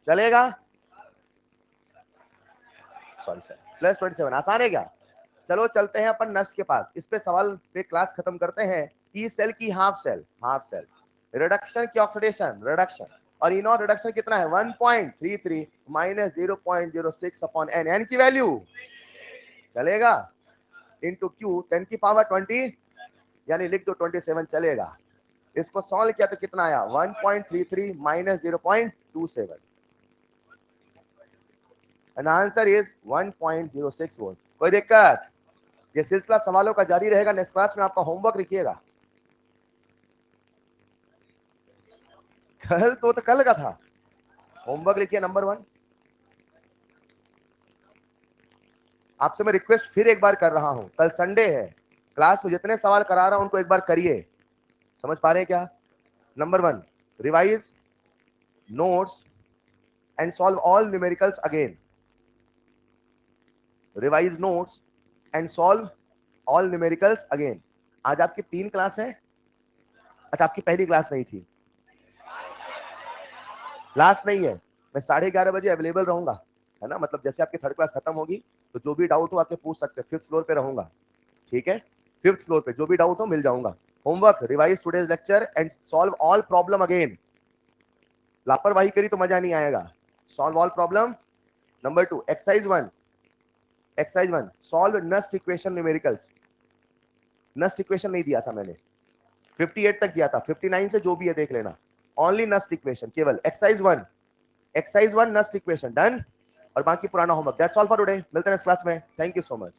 चलेगा? Sorry sir, +27। आसान है क्या? चलो चलते हैं अपन नस्ट के पास, इस पे सवाल पे क्लास खत्म करते हैं। ई सेल की half cell, half cell reduction की ऑक्सीडेशन, रिडक्शन, और इनॉट रिडक्शन कितना है? 1.33 -0.06 अपॉन एन, एन की वैल्यू चलेगा, इनटू क्यू 10 की पावर 20, यानी लिख दो 27 चलेगा। इसको सॉल्व किया तो कितना आया? 1.33 -0.27, एंड आंसर इज 1.06 वोल्ट। कोई दिक्कत? ये सिलसिला सवालों का जारी रहेगा। नेक्स्ट क्लास में आपका होमवर्क लिखिएगा। कल तो कल का था, होमवर्क लिखिए नंबर 1। आपसे मैं रिक्वेस्ट फिर एक बार कर रहा हूं, कल संडे है, क्लास में जितने सवाल करा रहा हूं उनको एक बार करिए। समझ पा रहे हैं क्या? Number 1, revise notes and solve all numericals again. Revise notes and solve all numericals again. आज आपकी 3 क्लास है। अच्छा, आपकी पहली क्लास नहीं थी? लास्ट नहीं है। मैं 11:30 बजे अवेलेबल रहूंगा, है ना। मतलब जैसे आपकी 3rd क्लास खत्म होगी तो जो भी डाउट हो आके पूछ सकते हैं। 5th फ्लोर पे रहूंगा, ठीक है। 5th फ्लोर पे जो भी डाउट हो मिल जाऊंगा। Homework, revise today's lecture and solve all problem again. लापरवाही करी तो मजा नहीं आएगा। Solve all problem. Number 2, exercise 1 solve Nernst equation numericals. Nernst equation नहीं दिया था मैंने, 58 तक दिया था, 59 से जो भी है देख लेना। ओनली नस्ट इक्वेशन, केवल एक्सरसाइज 1 नस्ट इक्वेशन। डन। और बाकी पुराना homework. That's all for today. मिलते हैं नेक्स्ट क्लास में। Thank you so much.